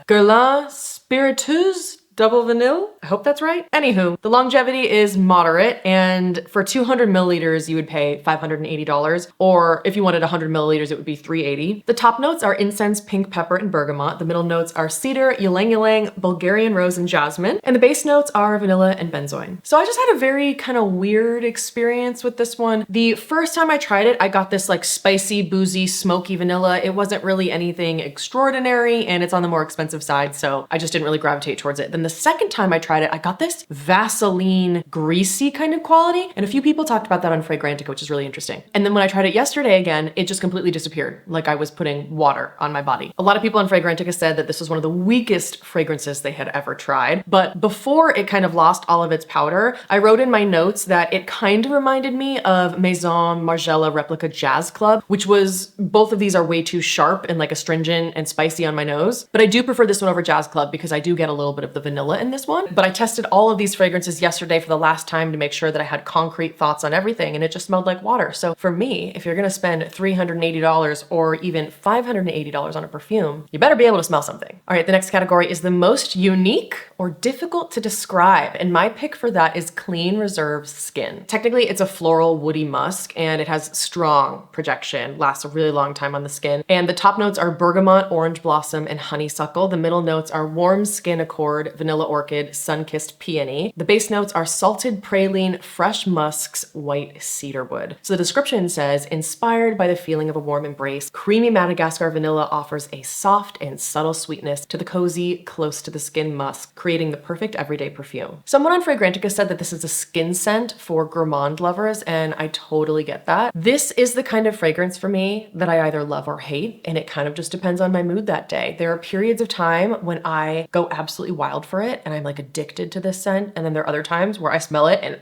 Guerlain Spiritueuse Double Vanille? I hope that's right. Anywho, the longevity is moderate, and for 200 milliliters, you would pay $580, or if you wanted 100 milliliters, it would be $380. The top notes are incense, pink pepper, and bergamot. The middle notes are cedar, ylang ylang, Bulgarian rose, and jasmine. And the base notes are vanilla and benzoin. So I just had a very kind of weird experience with this one. The first time I tried it, I got this like spicy, boozy, smoky vanilla. It wasn't really anything extraordinary, and it's on the more expensive side, so I just didn't really gravitate towards it. Then the second time I tried it, I got this Vaseline greasy kind of quality, and a few people talked about that on Fragrantica, which is really interesting. And then when I tried it yesterday again, it just completely disappeared, like I was putting water on my body. A lot of people on Fragrantica said that this was one of the weakest fragrances they had ever tried, but before it kind of lost all of its powder, I wrote in my notes that it kind of reminded me of Maison Margiela Replica Jazz Club, which was, both of these are way too sharp and like astringent and spicy on my nose, but I do prefer this one over Jazz Club because I do get a little bit of the vanilla in this one. But I tested all of these fragrances yesterday for the last time to make sure that I had concrete thoughts on everything, and it just smelled like water. So for me, if you're gonna spend $380 or even $580 on a perfume, you better be able to smell something. All right, the next category is the most unique or difficult to describe, and my pick for that is Clean Reserve Skin. Technically, it's a floral woody musk, and it has strong projection, lasts a really long time on the skin. And the top notes are bergamot, orange blossom, and honeysuckle. The middle notes are warm skin accord, vanilla orchid, sun-kissed peony. The base notes are salted praline, fresh musks, white cedarwood. So the description says, inspired by the feeling of a warm embrace, creamy Madagascar vanilla offers a soft and subtle sweetness to the cozy, close to the skin musk, creating the perfect everyday perfume. Someone on Fragrantica said that this is a skin scent for gourmand lovers, and I totally get that. This is the kind of fragrance for me that I either love or hate, and it kind of just depends on my mood that day. There are periods of time when I go absolutely wild for it and I'm like addicted to this scent, and then there are other times where I smell it and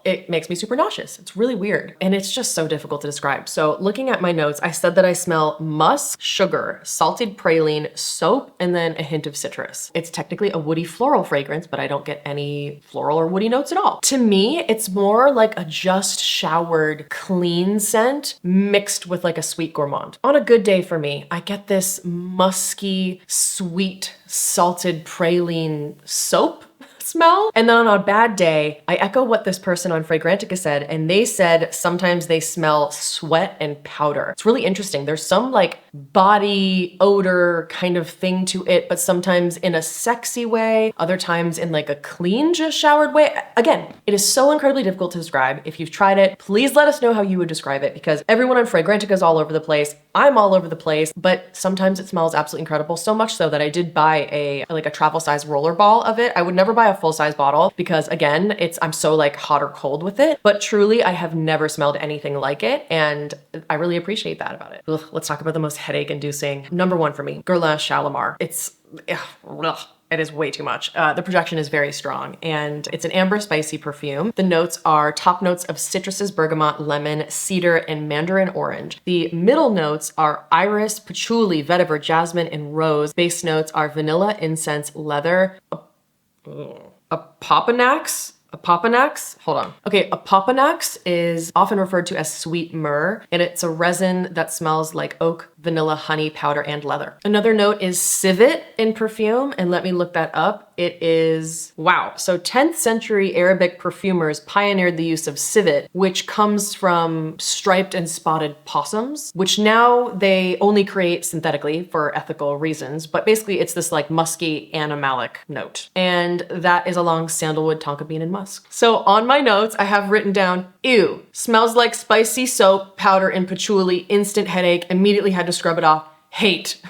it makes me super nauseous. It's really weird, and it's just so difficult to describe. So looking at my notes, I said that I smell musk, sugar, salted praline, soap, and then a hint of citrus. It's technically a woody floral fragrance, but I don't get any floral or woody notes at all. To me, it's more like a just showered clean scent mixed with like a sweet gourmand. On a good day for me, I get this musky, sweet, salted praline soap smell. And then on a bad day, I echo what this person on Fragrantica said, and they said sometimes they smell sweat and powder. It's really interesting. There's some like body odor kind of thing to it, but sometimes in a sexy way, other times in like a clean, just showered way. Again, it is so incredibly difficult to describe. If you've tried it, please let us know how you would describe it, because everyone on Fragrantica is all over the place. I'm all over the place, but sometimes it smells absolutely incredible. So much so that I did buy a travel size roller ball of it. I would never buy a full size bottle because again, I'm so like hot or cold with it, but truly I have never smelled anything like it. And I really appreciate that about it. Ugh, let's talk about the most headache inducing. #1 for me, Guerlain Shalimar. It is way too much. The projection is very strong, and it's an amber spicy perfume. The notes are top notes of citruses, bergamot, lemon, cedar, and mandarin orange. The middle notes are iris, patchouli, vetiver, jasmine, and rose. Base notes are vanilla, incense, leather, a Papanax, Apopanax? Hold on. Okay, Apopanax is often referred to as sweet myrrh, and it's a resin that smells like oak, vanilla, honey, powder, and leather. Another note is civet in perfume, and let me look that up. It is, wow. So 10th century Arabic perfumers pioneered the use of civet, which comes from striped and spotted possums, which now they only create synthetically for ethical reasons. But basically it's this like musky animalic note. And that is along sandalwood, tonka bean, and musk. So on my notes, I have written down, ew, smells like spicy soap, powder, and patchouli, instant headache, immediately had to scrub it off. Hate.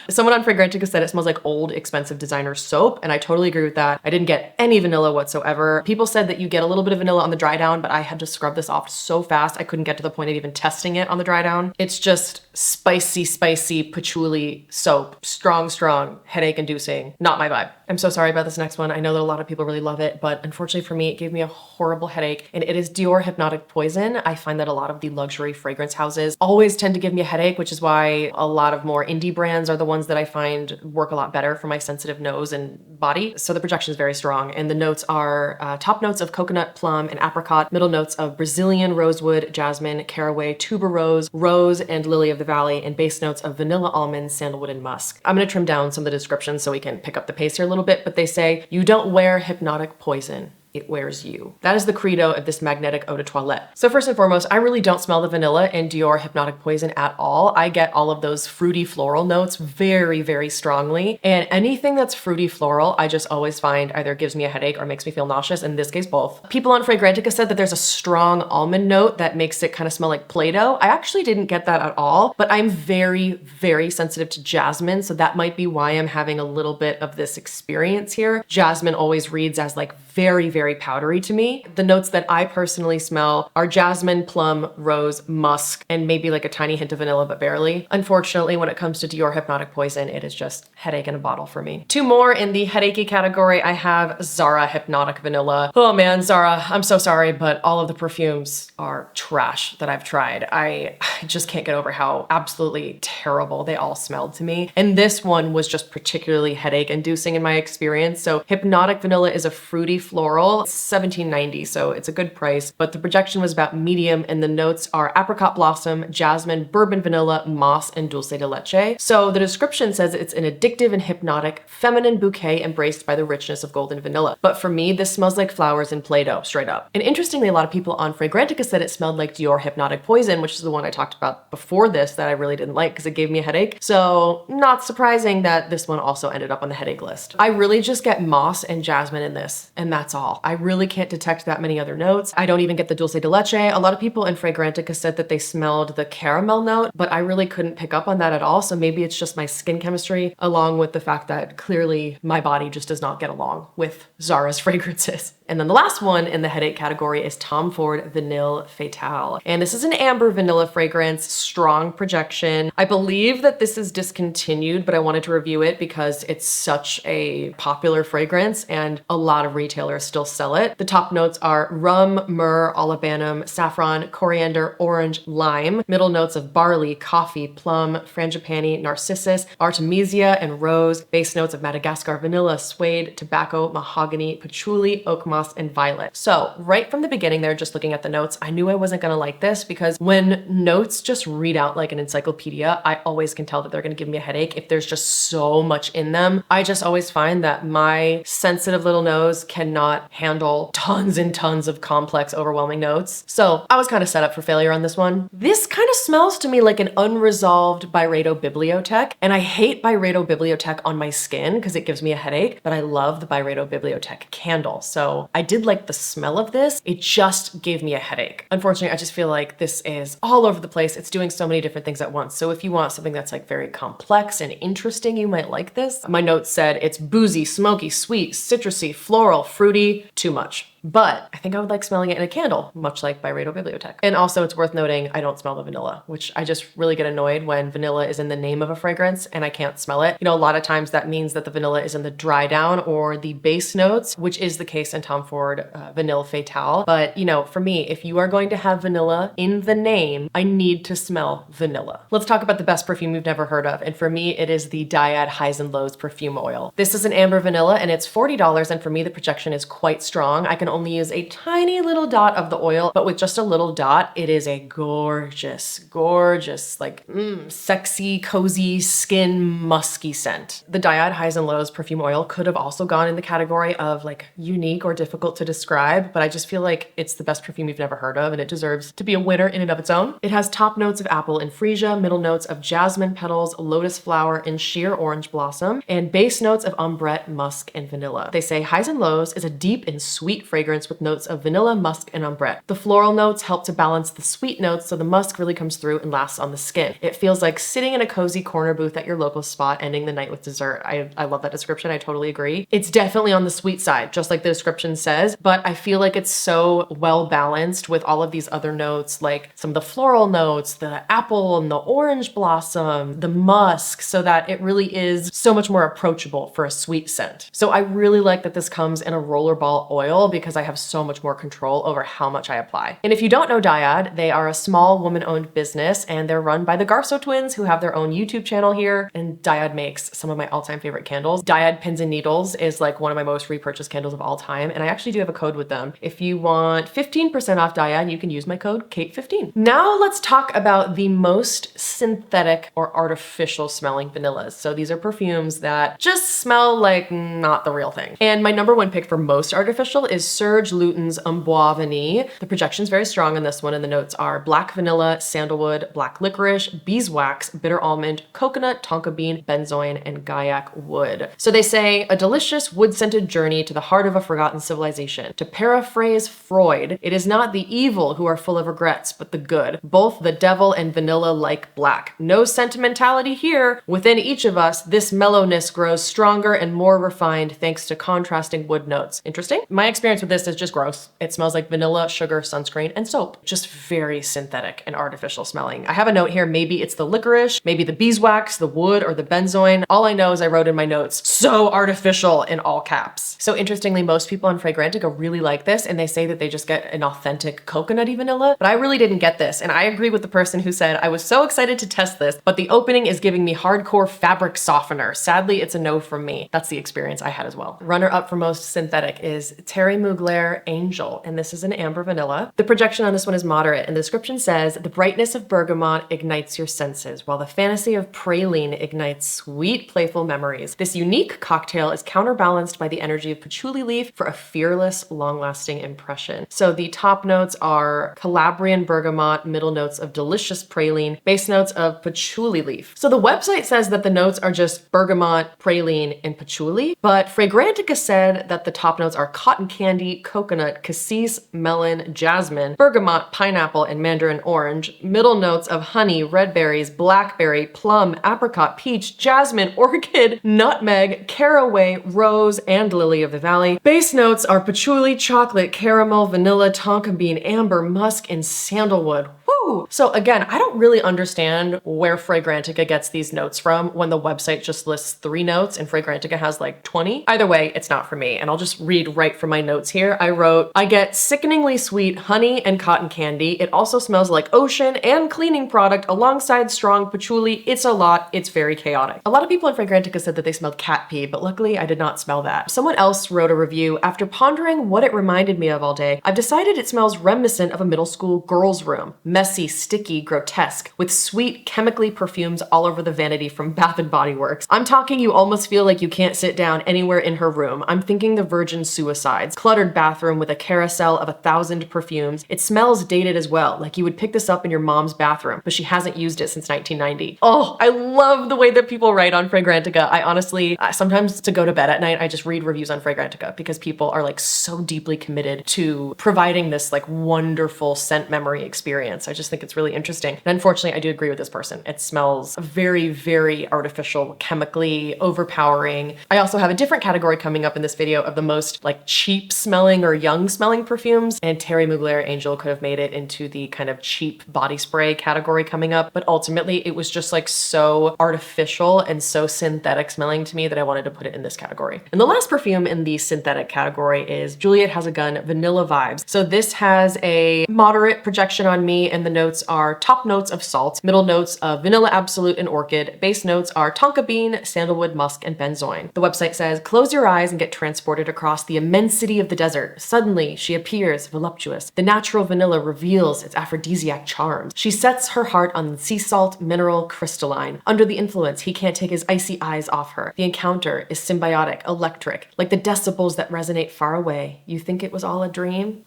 Someone on Fragrantica said it smells like old, expensive designer soap, and I totally agree with that. I didn't get any vanilla whatsoever. People said that you get a little bit of vanilla on the dry down, but I had to scrub this off so fast, I couldn't get to the point of even testing it on the dry down. It's just spicy, spicy patchouli soap. Strong, strong, headache-inducing. Not my vibe. I'm so sorry about this next one. I know that a lot of people really love it, but unfortunately for me, it gave me a horrible headache, and it is Dior Hypnotic Poison. I find that a lot of the luxury fragrance houses always tend to give me a headache, which is why a lot of more indie brands are the ones that I find work a lot better for my sensitive nose and body. So the projection is very strong, and the notes are top notes of coconut, plum, and apricot, middle notes of Brazilian rosewood, jasmine, caraway, tuberose, rose, and lily of the valley, and base notes of vanilla, almond, sandalwood, and musk. I'm gonna trim down some of the descriptions so we can pick up the pace here a little bit, but they say, you don't wear hypnotic poison. It wears you. That is the credo of this magnetic eau de toilette. So first and foremost, I really don't smell the vanilla in Dior Hypnotic Poison at all. I get all of those fruity floral notes very, very strongly. And anything that's fruity floral, I just always find either gives me a headache or makes me feel nauseous, in this case, both. People on Fragrantica said that there's a strong almond note that makes it kind of smell like Play-Doh. I actually didn't get that at all, but I'm very, very sensitive to jasmine. So that might be why I'm having a little bit of this experience here. Jasmine always reads as like very, very powdery to me. The notes that I personally smell are jasmine, plum, rose, musk, and maybe like a tiny hint of vanilla, but barely. Unfortunately, when it comes to Dior Hypnotic Poison, it is just headache in a bottle for me. Two more in the headachy category. I have Zara Hypnotic Vanilla. Oh man, Zara, I'm so sorry, but all of the perfumes are trash that I've tried. I just can't get over how absolutely terrible they all smelled to me. And this one was just particularly headache inducing in my experience. So Hypnotic Vanilla is a fruity floral. It's $17.90, so it's a good price, but the projection was about medium, and the notes are apricot blossom, jasmine, bourbon vanilla, moss, and dulce de leche. So the description says it's an addictive and hypnotic feminine bouquet embraced by the richness of golden vanilla. But for me, this smells like flowers and Play-Doh, straight up. And interestingly, a lot of people on Fragrantica said it smelled like Dior Hypnotic Poison, which is the one I talked about before this that I really didn't like because it gave me a headache. So not surprising that this one also ended up on the headache list. I really just get moss and jasmine in this, and that's all. I really can't detect that many other notes. I don't even get the dulce de leche. A lot of people in Fragrantica said that they smelled the caramel note, but I really couldn't pick up on that at all. So maybe it's just my skin chemistry, along with the fact that clearly my body just does not get along with Zara's fragrances. And then the last one in the headache category is Tom Ford Vanille Fatale. And this is an amber vanilla fragrance, strong projection. I believe that this is discontinued, but I wanted to review it because it's such a popular fragrance and a lot of retailers still sell it. The top notes are rum, myrrh, olibanum, saffron, coriander, orange, lime. Middle notes of barley, coffee, plum, frangipani, narcissus, artemisia, and rose. Base notes of Madagascar vanilla, suede, tobacco, mahogany, patchouli, oak moss, and violet. So right from the beginning there, just looking at the notes, I knew I wasn't gonna like this because when notes just read out like an encyclopedia, I always can tell that they're gonna give me a headache if there's just so much in them. I just always find that my sensitive little nose cannot handle tons and tons of complex, overwhelming notes. So I was kind of set up for failure on this one. This kind of smells to me like an unresolved Byredo Bibliotech, and I hate Byredo Bibliotech on my skin because it gives me a headache, but I love the Byredo Bibliotech candle. So I did like the smell of this. It just gave me a headache. Unfortunately, I just feel like this is all over the place. It's doing so many different things at once. So if you want something that's like very complex and interesting, you might like this. My notes said it's boozy, smoky, sweet, citrusy, floral, fruity, too much. But I think I would like smelling it in a candle, much like Byredo Bibliotech. And also it's worth noting, I don't smell the vanilla, which I just really get annoyed when vanilla is in the name of a fragrance and I can't smell it. You know, a lot of times that means that the vanilla is in the dry down or the base notes, which is the case in Tom Ford Vanille Fatale. But you know, for me, if you are going to have vanilla in the name, I need to smell vanilla. Let's talk about the best perfume you've never heard of. And for me, it is the Dyad Highs and Lows Perfume Oil. This is an amber vanilla and it's $40. And for me, the projection is quite strong. I can only use a tiny little dot of the oil, but with just a little dot, it is a gorgeous, gorgeous, like sexy, cozy, skin musky scent. The Dyad Highs and Lows perfume oil could have also gone in the category of like unique or difficult to describe, but I just feel like it's the best perfume you've never heard of, and it deserves to be a winner in and of its own. It has top notes of apple and freesia, middle notes of jasmine petals, lotus flower, and sheer orange blossom, and base notes of ambrette, musk, and vanilla. They say Highs and Lows is a deep and sweet fragrance with notes of vanilla, musk, and ambrette. The floral notes help to balance the sweet notes, so the musk really comes through and lasts on the skin. It feels like sitting in a cozy corner booth at your local spot, ending the night with dessert. I love that description. I totally agree. It's definitely on the sweet side, just like the description says, but I feel like it's so well balanced with all of these other notes, like some of the floral notes, the apple and the orange blossom, the musk, so that it really is so much more approachable for a sweet scent. So I really like that this comes in a rollerball oil because I have so much more control over how much I apply. And if you don't know Dyad, they are a small woman-owned business and they're run by the Garso twins, who have their own YouTube channel here, and Dyad makes some of my all-time favorite candles. Dyad Pins and Needles is like one of my most repurchased candles of all time, and I actually do have a code with them. If you want 15% off Dyad, you can use my code KATE15. Now let's talk about the most synthetic or artificial smelling vanillas. So these are perfumes that just smell like not the real thing. And my number one pick for most artificial is Serge Lutens Amboise Vanille. The projection's very strong on this one, and the notes are black vanilla, sandalwood, black licorice, beeswax, bitter almond, coconut, tonka bean, benzoin, and gaiac wood. So they say a delicious wood-scented journey to the heart of a forgotten civilization. To paraphrase Freud, it is not the evil who are full of regrets, but the good. Both the devil and vanilla like black. No sentimentality here. Within each of us, this mellowness grows stronger and more refined thanks to contrasting wood notes. Interesting. My experience with this is just gross. It smells like vanilla, sugar, sunscreen, and soap. Just very synthetic and artificial smelling. I have a note here. Maybe it's the licorice, maybe the beeswax, the wood, or the benzoin. All I know is I wrote in my notes, so artificial in all caps. So interestingly, most people on Fragrantica really like this, and they say that they just get an authentic coconutty vanilla, but I really didn't get this. And I agree with the person who said, I was so excited to test this, but the opening is giving me hardcore fabric softener. Sadly, it's a no from me. That's the experience I had as well. Runner up for most synthetic is Thierry Mugler Angel, and this is an amber vanilla. The projection on this one is moderate, and the description says, the brightness of bergamot ignites your senses, while the fantasy of praline ignites sweet, playful memories. This unique cocktail is counterbalanced by the energy of patchouli leaf for a fearless, long-lasting impression. So the top notes are Calabrian bergamot, middle notes of delicious praline, base notes of patchouli leaf. So the website says that the notes are just bergamot, praline, and patchouli, but Fragrantica said that the top notes are cotton candy, coconut, cassis, melon, jasmine, bergamot, pineapple, and mandarin orange, middle notes of honey, red berries, blackberry, plum, apricot, peach, jasmine, orchid, nutmeg, caraway, rose, and lily of the valley. Base notes are patchouli, chocolate, caramel, vanilla, tonka bean, amber, musk, and sandalwood. Woo! So again, I don't really understand where Fragrantica gets these notes from when the website just lists 3 notes and Fragrantica has like 20. Either way, it's not for me. And I'll just read right from my notes here. I wrote, I get sickeningly sweet honey and cotton candy. It also smells like ocean and cleaning product alongside strong patchouli. It's a lot. It's very chaotic. A lot of people in Fragrantica said that they smelled cat pee, but luckily I did not smell that. Someone else wrote a review. After pondering what it reminded me of all day, I've decided it smells reminiscent of a middle school girls' room. Messy, sticky, grotesque, with sweet, chemically perfumes all over the vanity from Bath & Body Works. I'm talking you almost feel like you can't sit down anywhere in her room. I'm thinking the virgin suicides. Cluttered bathroom with a carousel of 1,000 perfumes. It smells dated as well, like you would pick this up in your mom's bathroom, but she hasn't used it since 1990. Oh, I love the way that people write on Fragrantica. I honestly, sometimes to go to bed at night, I just read reviews on Fragrantica because people are like so deeply committed to providing this like wonderful scent memory experience. I just think it's really interesting. And unfortunately, I do agree with this person. It smells very, very artificial, chemically overpowering. I also have a different category coming up in this video of the most like cheap smelling or young smelling perfumes, and Thierry Mugler Angel could have made it into the kind of cheap body spray category coming up, but ultimately it was just like so artificial and so synthetic smelling to me that I wanted to put it in this category. And the last perfume in the synthetic category is Juliet Has a Gun Vanilla Vibes. So this has a moderate projection on me, and the notes are top notes of salt, middle notes of vanilla absolute and orchid, base notes are tonka bean, sandalwood, musk, and benzoin. The website says, close your eyes and get transported across the immensity of the desert. Suddenly, she appears voluptuous. The natural vanilla reveals its aphrodisiac charms. She sets her heart on sea salt, mineral, crystalline. Under the influence, he can't take his icy eyes off her. The encounter is symbiotic, electric, like the decibels that resonate far away. You think it was all a dream?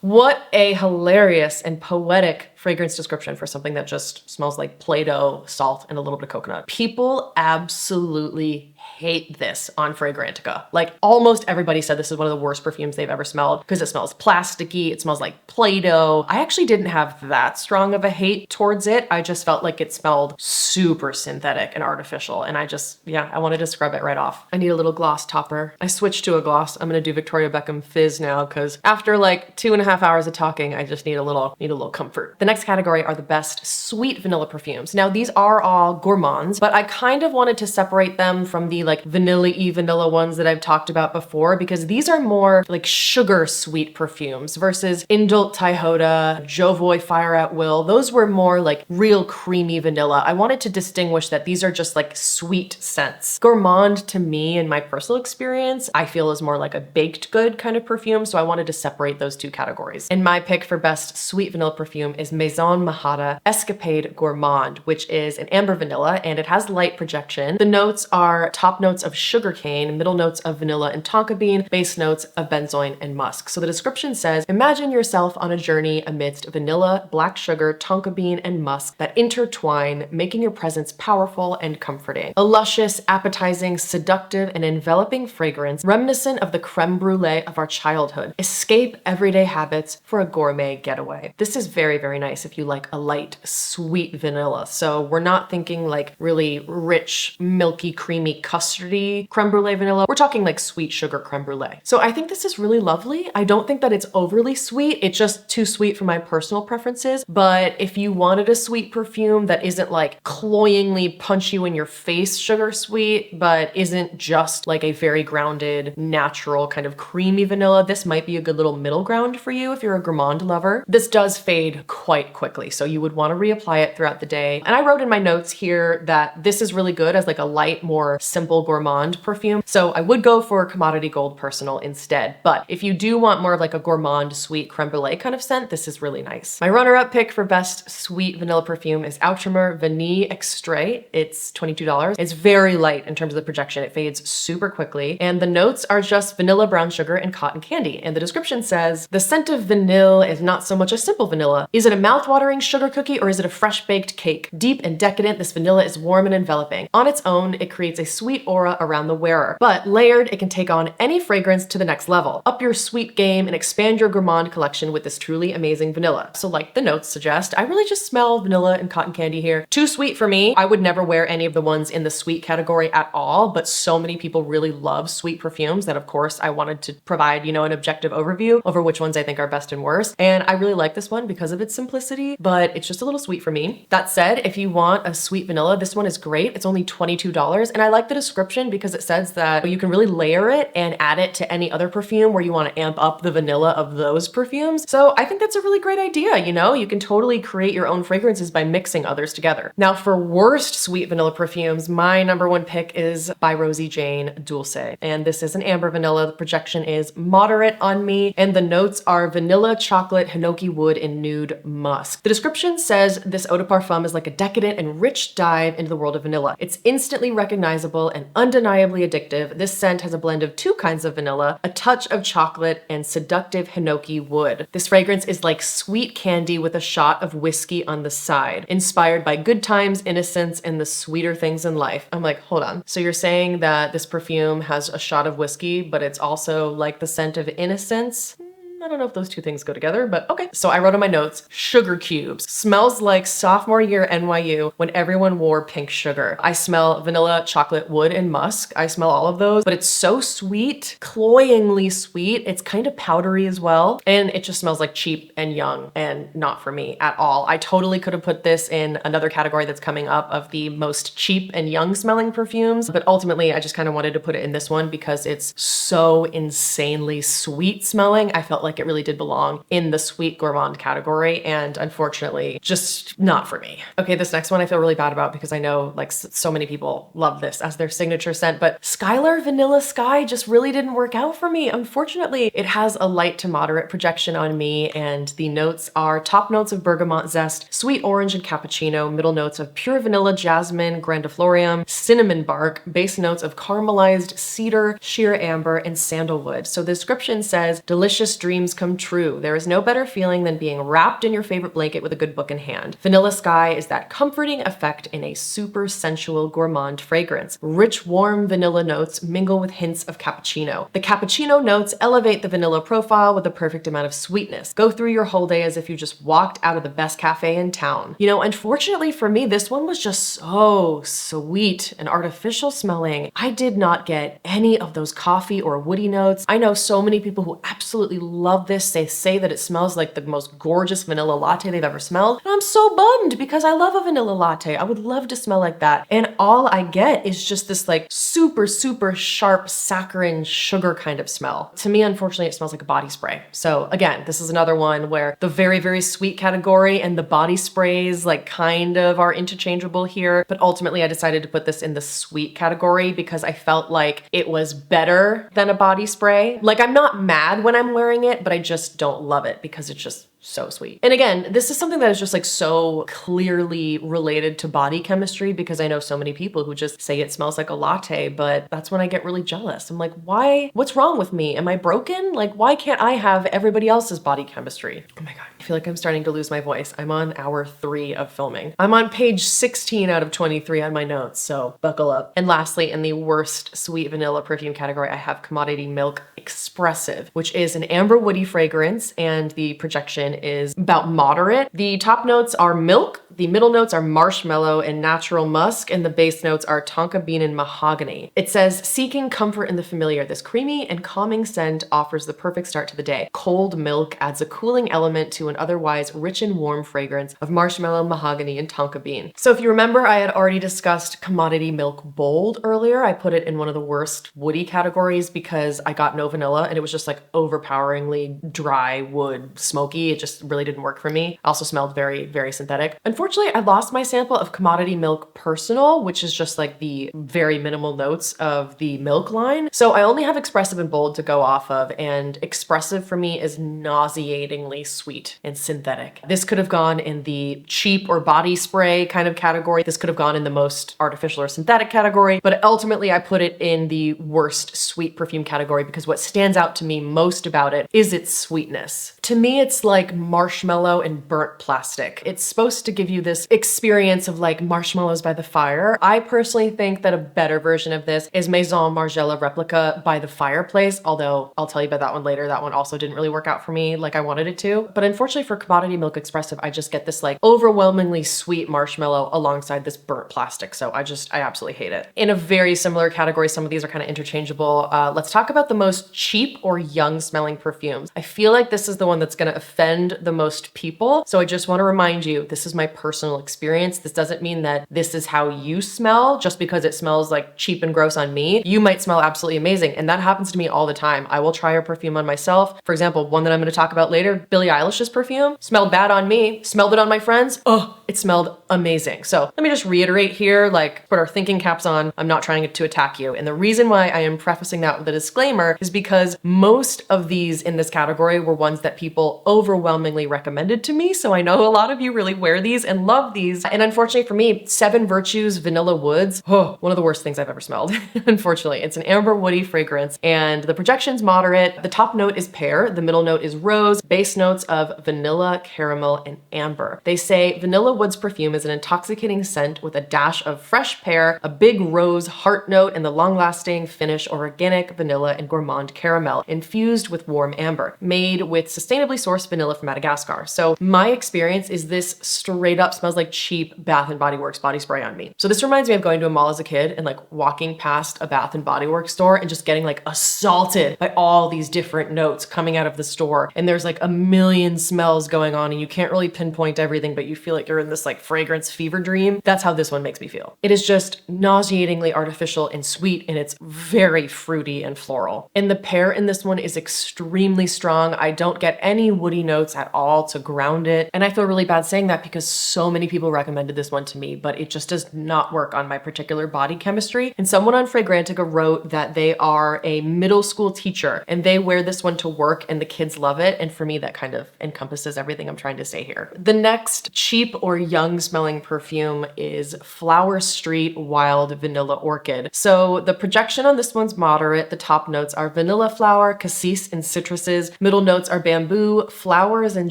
What a hilarious and poetic fragrance description for something that just smells like Play-Doh, salt, and a little bit of coconut. People absolutely hate this on Fragrantica. Like almost everybody said this is one of the worst perfumes they've ever smelled because it smells plasticky, it smells like Play-Doh. I actually didn't have that strong of a hate towards it. I just felt like it smelled super synthetic and artificial. And I wanted to scrub it right off. I need a little gloss topper. I switched to a gloss. I'm gonna do Victoria Beckham Fizz now because after like 2.5 hours of talking, I just need a little comfort. The next category are the best sweet vanilla perfumes. Now these are all Gourmands, but I kind of wanted to separate them from the like vanilla-y vanilla ones that I've talked about before because these are more like sugar sweet perfumes versus Indult, Tihota, Jovoy Fire at Will. Those were more like real creamy vanilla. I wanted to distinguish that these are just like sweet scents. Gourmand to me, in my personal experience, I feel is more like a baked good kind of perfume, so I wanted to separate those two categories. And my pick for best sweet vanilla perfume is Maison Mahada Escapade Gourmand, which is an amber vanilla and it has light projection. The notes are top notes of sugarcane, middle notes of vanilla and tonka bean, base notes of benzoin and musk. So the description says, imagine yourself on a journey amidst vanilla, black sugar, tonka bean, and musk that intertwine, making your presence powerful and comforting. A luscious, appetizing, seductive, and enveloping fragrance reminiscent of the creme brulee of our childhood. Escape everyday habits for a gourmet getaway. This is very, very nice if you like a light, sweet vanilla. So we're not thinking like really rich, milky, creamy, custardy creme brulee vanilla. We're talking like sweet sugar creme brulee. So I think this is really lovely. I don't think that it's overly sweet. It's just too sweet for my personal preferences. But if you wanted a sweet perfume that isn't like cloyingly punch you in your face sugar sweet, but isn't just like a very grounded, natural kind of creamy vanilla, this might be a good little middle ground for you if you're a Gourmand lover. This does fade quite quickly, so you would want to reapply it throughout the day. And I wrote in my notes here that this is really good as like a light, more simple Gourmand perfume. So I would go for Commodity Gold Personal instead. But if you do want more of like a Gourmand sweet creme brulee kind of scent, this is really nice. My runner-up pick for best sweet vanilla perfume is Outremer Vanille Extrait. It's $22. It's very light in terms of the projection. It fades super quickly. And the notes are just vanilla, brown sugar, and cotton candy. And the description says, the scent of vanille is not so much a simple vanilla. Is it a mouth-watering sugar cookie or is it a fresh-baked cake? Deep and decadent, this vanilla is warm and enveloping. On its own, it creates a sweet aura around the wearer. But layered, it can take on any fragrance to the next level. Up your sweet game and expand your Gourmand collection with this truly amazing vanilla. So like the notes suggest, I really just smell vanilla and cotton candy here. Too sweet for me. I would never wear any of the ones in the sweet category at all, but so many people really love sweet perfumes that of course I wanted to provide, you know, an objective overview over which ones I think are best and worst. And I really like this one because of its simplicity, but it's just a little sweet for me. That said, if you want a sweet vanilla, this one is great. It's only $22. And I like the description because it says that you can really layer it and add it to any other perfume where you want to amp up the vanilla of those perfumes. So I think that's a really great idea. You know, you can totally create your own fragrances by mixing others together. Now for worst sweet vanilla perfumes, my number one pick is by Rosie Jane Dulce. And this is an amber vanilla. The projection is moderate on me. And the notes are vanilla, chocolate, hinoki wood, and nude musk. The description says this eau de parfum is like a decadent and rich dive into the world of vanilla. It's instantly recognizable and undeniably addictive. This scent has a blend of two kinds of vanilla, a touch of chocolate, and seductive hinoki wood. This fragrance is like sweet candy with a shot of whiskey on the side, inspired by good times, innocence, and the sweeter things in life. I'm like, hold on. So you're saying that this perfume has a shot of whiskey, but it's also like the scent of innocence? I don't know if those two things go together, but okay. So I wrote in my notes, sugar cubes. Smells like sophomore year NYU when everyone wore pink sugar. I smell vanilla, chocolate, wood, and musk. I smell all of those, but it's so sweet, cloyingly sweet. It's kind of powdery as well. And it just smells like cheap and young and not for me at all. I totally could have put this in another category that's coming up of the most cheap and young smelling perfumes, but ultimately I just kind of wanted to put it in this one because it's so insanely sweet smelling. I felt like like it really did belong in the sweet gourmand category, and unfortunately, just not for me. Okay, this next one I feel really bad about because I know like so many people love this as their signature scent, but Skylar Vanilla Sky just really didn't work out for me. Unfortunately, it has a light to moderate projection on me, and the notes are top notes of bergamot zest, sweet orange and cappuccino, middle notes of pure vanilla, jasmine, grandiflorium, cinnamon bark, base notes of caramelized cedar, sheer amber, and sandalwood. So the description says, delicious dreams come true. There is no better feeling than being wrapped in your favorite blanket with a good book in hand. Vanilla Sky is that comforting effect in a super sensual gourmand fragrance. Rich, warm vanilla notes mingle with hints of cappuccino. The cappuccino notes elevate the vanilla profile with the perfect amount of sweetness. Go through your whole day as if you just walked out of the best cafe in town. You know, unfortunately for me, this one was just so sweet and artificial smelling. I did not get any of those coffee or woody notes. I know so many people who absolutely love this. They say that it smells like the most gorgeous vanilla latte they've ever smelled. And I'm so bummed because I love a vanilla latte. I would love to smell like that. And all I get is just this like super, super sharp saccharine sugar kind of smell. To me, unfortunately, it smells like a body spray. So again, this is another one where the very, very sweet category and the body sprays like kind of are interchangeable here. But ultimately I decided to put this in the sweet category because I felt like it was better than a body spray. Like I'm not mad when I'm wearing it, but I just don't love it because it's just so sweet. And again, this is something that is just like so clearly related to body chemistry because I know so many people who just say it smells like a latte, but that's when I get really jealous. I'm like, why? What's wrong with me? Am I broken? Like, why can't I have everybody else's body chemistry? Oh my God. I feel like I'm starting to lose my voice. I'm on hour 3 of filming. I'm on page 16 out of 23 on my notes, so buckle up. And lastly, in the worst sweet vanilla perfume category, I have Commodity Milk Expressive, which is an amber woody fragrance, and the projection is about moderate. The top notes are milk, the middle notes are marshmallow and natural musk, and the base notes are tonka bean and mahogany. It says, seeking comfort in the familiar, this creamy and calming scent offers the perfect start to the day. Cold milk adds a cooling element to an otherwise rich and warm fragrance of marshmallow, mahogany, and tonka bean. So if you remember, I had already discussed Commodity Milk Bold earlier. I put it in one of the worst woody categories because I got no vanilla and it was just like overpoweringly dry wood, smoky. It just really didn't work for me. Also smelled very, very synthetic. Unfortunately, I lost my sample of Commodity Milk Personal, which is just like the very minimal notes of the milk line. So I only have Expressive and Bold to go off of, and Expressive for me is nauseatingly sweet and synthetic. This could have gone in the cheap or body spray kind of category. This could have gone in the most artificial or synthetic category, but ultimately I put it in the worst sweet perfume category because what stands out to me most about it is its sweetness. To me, it's like marshmallow and burnt plastic. It's supposed to give you this experience of like marshmallows by the fire. I personally think that a better version of this is Maison Margiela Replica by the Fireplace, although I'll tell you about that one later. That one also didn't really work out for me like I wanted it to. But unfortunately for Commodity Milk Expressive, I just get this like overwhelmingly sweet marshmallow alongside this burnt plastic. So I absolutely hate it. In a very similar category, some of these are kind of interchangeable. Let's talk about the most cheap or young smelling perfumes. I feel like this is the one that's going to offend the most people. So I just want to remind you, this is my personal experience. This doesn't mean that this is how you smell just because it smells like cheap and gross on me. You might smell absolutely amazing. And that happens to me all the time. I will try a perfume on myself. For example, one that I'm going to talk about later, Billie Eilish's perfume, smelled bad on me, smelled it on my friends. Oh, it smelled amazing. So let me just reiterate here, like put our thinking caps on. I'm not trying to attack you. And the reason why I am prefacing that with a disclaimer is because most of these in this category were ones that people overwhelmingly recommended to me. So I know a lot of you really wear these and love these. And unfortunately for me, Seven Virtues Vanilla Woods, oh, one of the worst things I've ever smelled. Unfortunately, it's an amber woody fragrance and the projection's moderate. The top note is pear, the middle note is rose, base notes of vanilla, caramel, and amber. They say Vanilla Woods perfume is an intoxicating scent with a dash of fresh pear, a big rose heart note, and the long-lasting finish organic vanilla and gourmand caramel infused with warm amber, made with sustainably sourced vanilla from Madagascar. So my experience is this straight up smells like cheap Bath & Body Works body spray on me. So this reminds me of going to a mall as a kid and like walking past a Bath & Body Works store and just getting like assaulted by all these different notes coming out of the store. And there's like a million smells going on and you can't really pinpoint everything, but you feel like you're in this like fragrance fever dream. That's how this one makes me feel. It is just nauseatingly artificial and sweet, and it's very fruity and floral. And the pear in this one is extremely strong. I don't get any woody notes at all to ground it. And I feel really bad saying that because so many people recommended this one to me, but it just does not work on my particular body chemistry. And someone on Fragrantica wrote that they are a middle school teacher and they wear this one to work and the kids love it. And for me, that kind of encompasses everything I'm trying to say here. The next cheap or young smelling perfume is Flower Street Wild Vanilla Orchid. So the projection on this one's moderate. The top notes are vanilla flower, cassis, and citruses. Middle notes are bamboo, flowers, and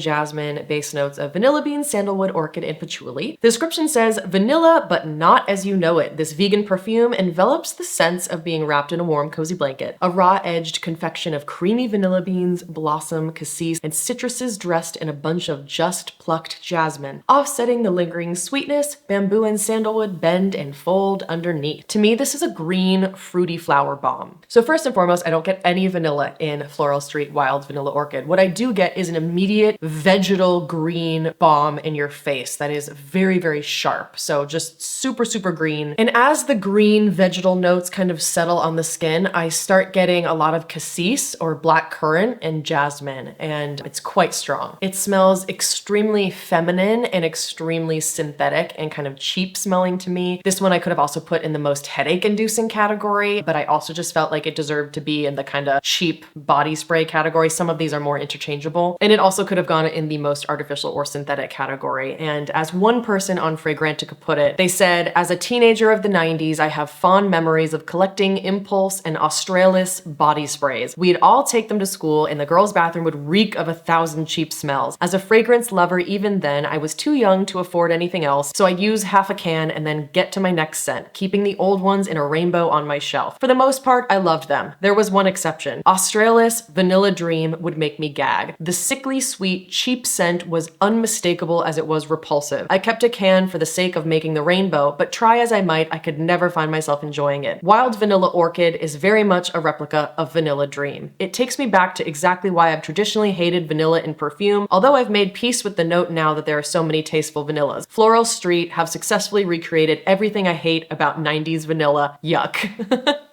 jasmine. Base notes of vanilla bean, sandalwood, orchid, and patchouli. The description says, vanilla, but not as you know it. This vegan perfume envelops the sense of being wrapped in a warm, cozy blanket. A raw-edged confection of creamy vanilla beans, blossom, cassis, and citruses dressed in a bunch of just plucked jasmine, offsetting the lingering sweetness. Bamboo and sandalwood bend and fold underneath. To me, this is a green, fruity flower bomb. So first and foremost, I don't get any vanilla in Floral Street Wild Vanilla Orchid. What I do get is an immediate vegetal green bomb in your face that is very, very sharp. So just super, super green. And as the green vegetal notes kind of settle on the skin, I start getting a lot of cassis or black currant and jasmine, and it's quite strong. It smells extremely feminine and extremely synthetic and kind of cheap smelling to me. This one I could have also put in the most headache-inducing category, but I also just felt like it deserved to be in the kind of cheap body spray category. Some of these are more interchangeable. And it also could have gone in the most artificial or synthetic category. And as one person on Fragrantica put it, they said, as a teenager of the 90s, I have fond memories of collecting Impulse and Australis body sprays. We'd all take them to school and the girls' bathroom would reek of 1,000 cheap smells. As a fragrance lover, even then, I was too young to afford anything else, so I'd use half a can and then get to my next scent, keeping the old ones in a rainbow on my shelf. For the most part, I loved them. There was one exception. Australis Vanilla Dream would make me gag. The sickly sweet, cheap scent was unmistakable as it was repulsive. I kept a can for the sake of making the rainbow, but try as I might, I could never find myself enjoying it. Wild Vanilla Orchid is very much a replica of Vanilla Dream. It takes me back to exactly why I've traditionally hated vanilla in perfume, although I've made peace with the note now that there are so many tasteful vanillas. Floral Street have successfully recreated everything I hate about 90s vanilla. Yuck.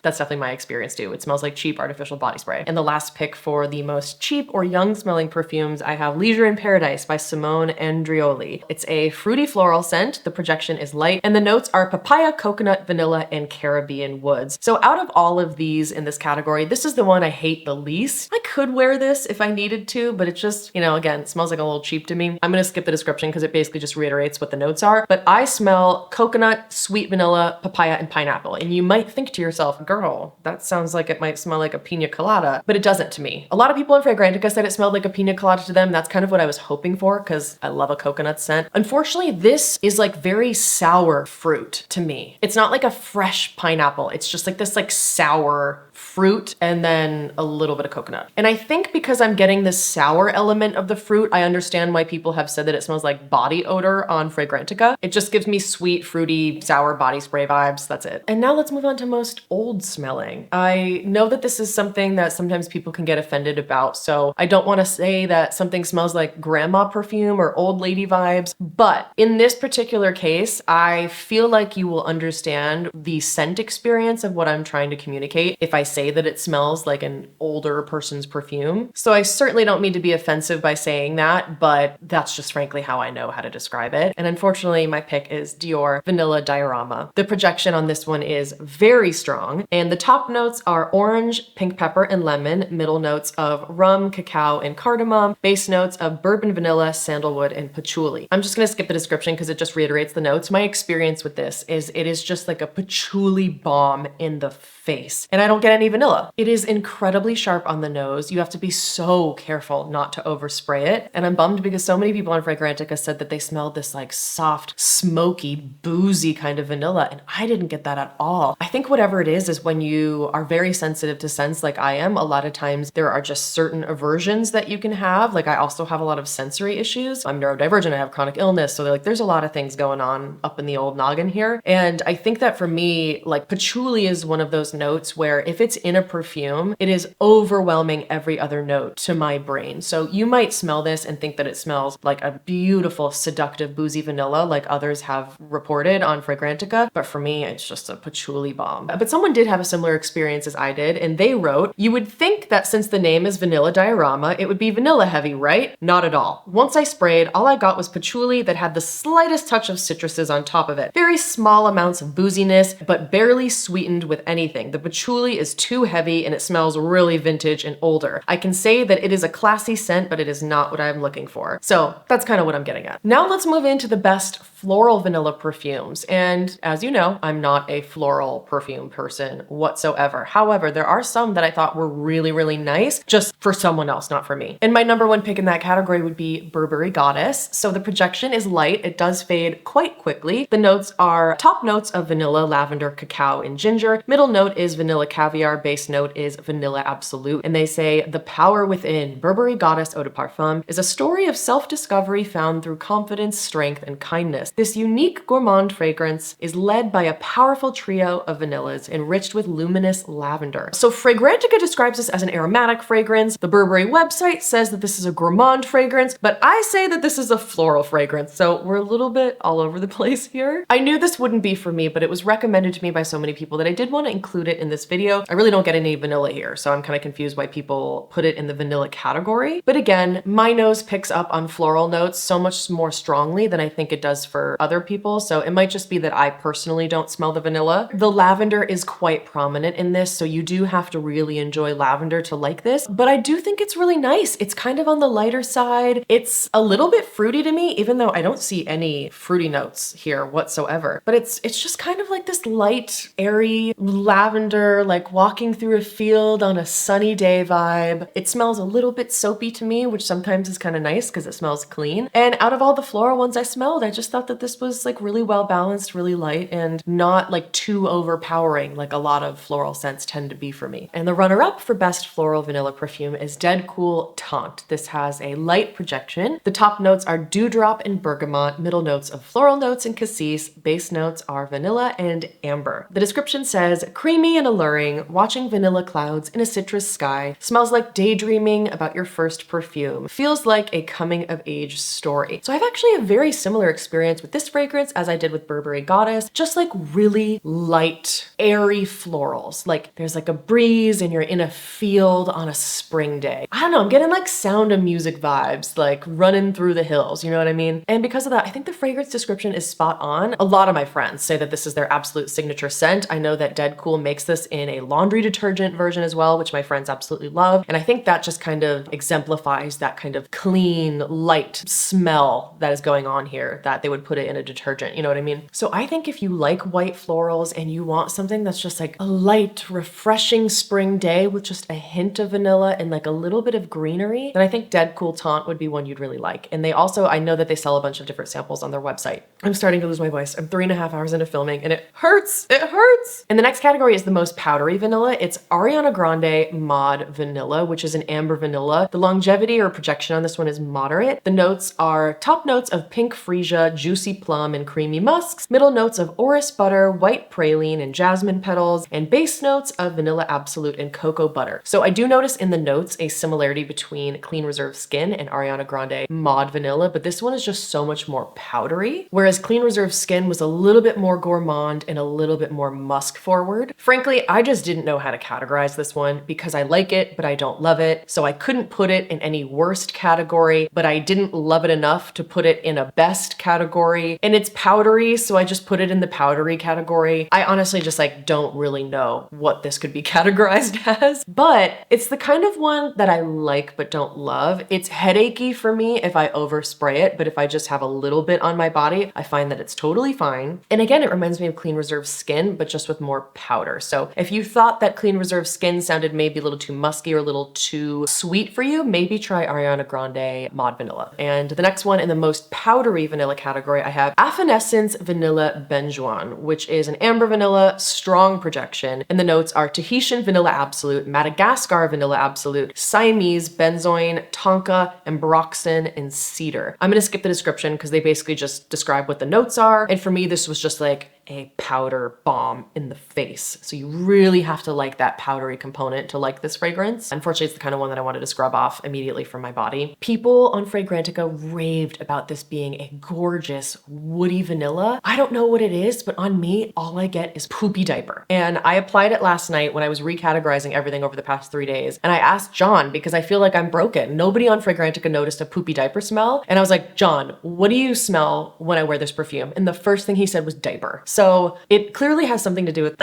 That's definitely my experience too. It smells like cheap artificial body spray. And the last pick for the most cheap or young smelling perfumes, I have Leisure in Paradise by Simone Andrioli. It's a fruity floral scent. The projection is light and the notes are papaya, coconut, vanilla, and Caribbean woods. So out of all of these in this category, this is the one I hate the least. I could wear this if I needed to, but it's just, you know, again, it smells like a little cheap to me. I'm gonna skip the description because it basically just reiterates what the notes are, but I smell coconut, sweet vanilla, papaya, and pineapple. And you might think to yourself, girl, that sounds like it might smell like a pina colada, but it doesn't to me. A lot of people in Fragrantica said it smelled like a pina colada to them. That's kind of what I was hoping for because I love a coconut scent. Unfortunately, this is like very sour fruit to me. It's not like a fresh pineapple. It's just like this like sour fruit and then a little bit of coconut. And I think because I'm getting this sour element of the fruit, I understand why people have said that it smells like body odor on Fragrantica. It just gives me sweet, fruity, sour body spray vibes. That's it. And now let's move on to most old smelling. I know that this is something that sometimes people can get offended about, so I don't want to say that something smells like grandma perfume or old lady vibes, but in this particular case, I feel like you will understand the scent experience of what I'm trying to communicate if I say that it smells like an older person's perfume. So I certainly don't mean to be offensive by saying that, but that's just frankly how I know how to describe it. And unfortunately, my pick is Dior Vanilla Diorama. The projection on this one is very strong, and the top notes are orange, pink pepper, and lemon, middle notes of rum, cacao, and cardamom, base notes of bourbon vanilla, sandalwood, and patchouli. I'm just gonna skip the description because it just reiterates the notes. My experience with this is it is just like a patchouli bomb in the face, and I don't get any vanilla. It is incredibly sharp on the nose. You have to be so careful not to overspray it, and I'm bummed because so many people on Fragrantica said that they smelled this like soft, smoky, boozy kind of vanilla, and I didn't get that at all. I think whatever it is when you are very sensitive to scents like I am, a lot of times there are just certain aversions that you can have. Like I also have a lot of sensory issues. I'm neurodivergent, I have chronic illness, so like there's a lot of things going on up in the old noggin here. And I think that for me, like patchouli is one of those notes where if it's in a perfume, it is overwhelming every other note to my brain. So you might smell this and think that it smells like a beautiful, seductive, boozy vanilla like others have reported on Fragrantica, but for me, it's just a patchouli bomb. But someone did have a similar experience as I did, and they wrote, "You would think that since the name is Vanilla Diorama, it would be vanilla heavy, right? Not at all. Once I sprayed, all I got was patchouli that had the slightest touch of citruses on top of it. Very small amounts of booziness, but barely sweetened with anything. The patchouli is too heavy and it smells really vintage and older. I can say that it is a classy scent, but it is not what I'm looking for." So that's kind of what I'm getting at. Now let's move into the best floral vanilla perfumes. And as you know, I'm not a floral perfume person whatsoever. However, there are some that I thought were really, really nice just for someone else, not for me. And my number one pick in that category would be Burberry Goddess. So the projection is light. It does fade quite quickly. The notes are top notes of vanilla, lavender, cacao, and ginger. Middle note is vanilla caviar. Base note is vanilla absolute. And they say, "The power within Burberry Goddess Eau de Parfum is a story of self-discovery found through confidence, strength, and kindness. This unique gourmand fragrance is led by a powerful trio of vanillas enriched with luminous lavender." So Fragrantica describes this as an aromatic fragrance. The Burberry website says that this is a gourmand fragrance, but I say that this is a floral fragrance. So we're a little bit all over the place here. I knew this wouldn't be for me, but it was recommended to me by so many people that I did want to include it in this video. I really don't get any vanilla here, so I'm kind of confused why people put it in the vanilla category. But again, my nose picks up on floral notes so much more strongly than I think it does for other people, so it might just be that I personally don't smell the vanilla. The lavender is quite prominent in this, so you do have to really enjoy lavender to like this, but I do think it's really nice. It's kind of on the lighter side. It's a little bit fruity to me, even though I don't see any fruity notes here whatsoever, but it's just kind of like this light, airy lavender, like walking through a field on a sunny day vibe. It smells a little bit soapy to me, which sometimes is kind of nice because it smells clean. And out of all the floral ones I smelled, I just thought that this was like really well balanced, really light, and not like too overpowering like a lot of floral scents tend to be for me. And the runner-up for best floral vanilla perfume is Dead Cool Taunt. This has a light projection. The top notes are dewdrop and bergamot, middle notes of floral notes and cassis, base notes are vanilla and amber. The description says, "Creamy and alluring, watching vanilla clouds in a citrus sky, smells like daydreaming about your first perfume, feels like a coming of age story." So I have actually a very similar experience with this fragrance as I did with Burberry Goddess, just like really light, airy florals. Like there's like a breeze and you're in a field on a spring day. I don't know, I'm getting like Sound of Music vibes, like running through the hills, you know what I mean? And because of that, I think the fragrance description is spot on. A lot of my friends say that this is their absolute signature scent. I know that Dead Cool makes this in a laundry detergent version as well, which my friends absolutely love. And I think that just kind of exemplifies that kind of clean, light smell that is going on here, that they would put it in a detergent, you know what I mean? So I think if you like white florals and you want something that's just like a light, refreshing spring day with just a hint of vanilla and like a little bit of greenery, then I think Dead Cool Taunt would be one you'd really like. And they also, I know that they sell a bunch of different samples on their website. I'm starting to lose my voice. I'm 3.5 hours into filming and it hurts. It hurts. And the next category is the most powdery vanilla. It's Ariana Grande Mod Vanilla, which is an amber vanilla. The longevity or projection on this one is moderate. The notes are top notes of pink freesia, juicy plum, and creamy musks, middle notes of orris butter, white praline, and jasmine petals, and base notes of vanilla absolute and cocoa butter. So I do notice in the notes a similarity between Clean Reserve Skin and Ariana Grande Mod Vanilla, but this one is just so much more powdery, whereas Clean Reserve Skin was a little bit more gourmand and a little bit more musk forward. Frankly, I just didn't know how to categorize this one because I like it, but I don't love it. So I couldn't put it in any worst category, but I didn't love it enough to put it in a best category. And it's powdery, so I just put it in the powdery category. I honestly just like don't really know what this could be categorized as, but it's the kind of one that I like but don't love. It's headachy for me if I overspray it, but if I just have a little bit on my body, I find that it's totally fine. And again, it reminds me of Clean Reserve Skin, but just with more powder. So if you thought that Clean Reserve Skin sounded maybe a little too musky or a little too sweet for you, maybe try Ariana Grande Mod Vanilla. And the next one in the most powdery vanilla category, I have Affinescence Vanilla Benjoin, which is an amber vanilla, strong projection. And the notes are Tahitian Vanilla Absolute, Madagascar Vanilla Absolute, Siamese, benzoin, tonka, ambroxan, and cedar. I'm gonna skip the description because they basically just describe what the notes are. And for me, this was just like a powder bomb in the face. So you really have to like that powdery component to like this fragrance. Unfortunately, it's the kind of one that I wanted to scrub off immediately from my body. People on Fragrantica raved about this being a gorgeous woody vanilla. I don't know what it is, but on me, all I get is poopy diaper. And I applied it last night when I was recategorizing everything over the past 3 days. And I asked John, because I feel like I'm broken. Nobody on Fragrantica noticed a poopy diaper smell. And I was like, John, what do you smell when I wear this perfume? And the first thing he said was diaper. So it clearly has something to do with,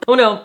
oh no,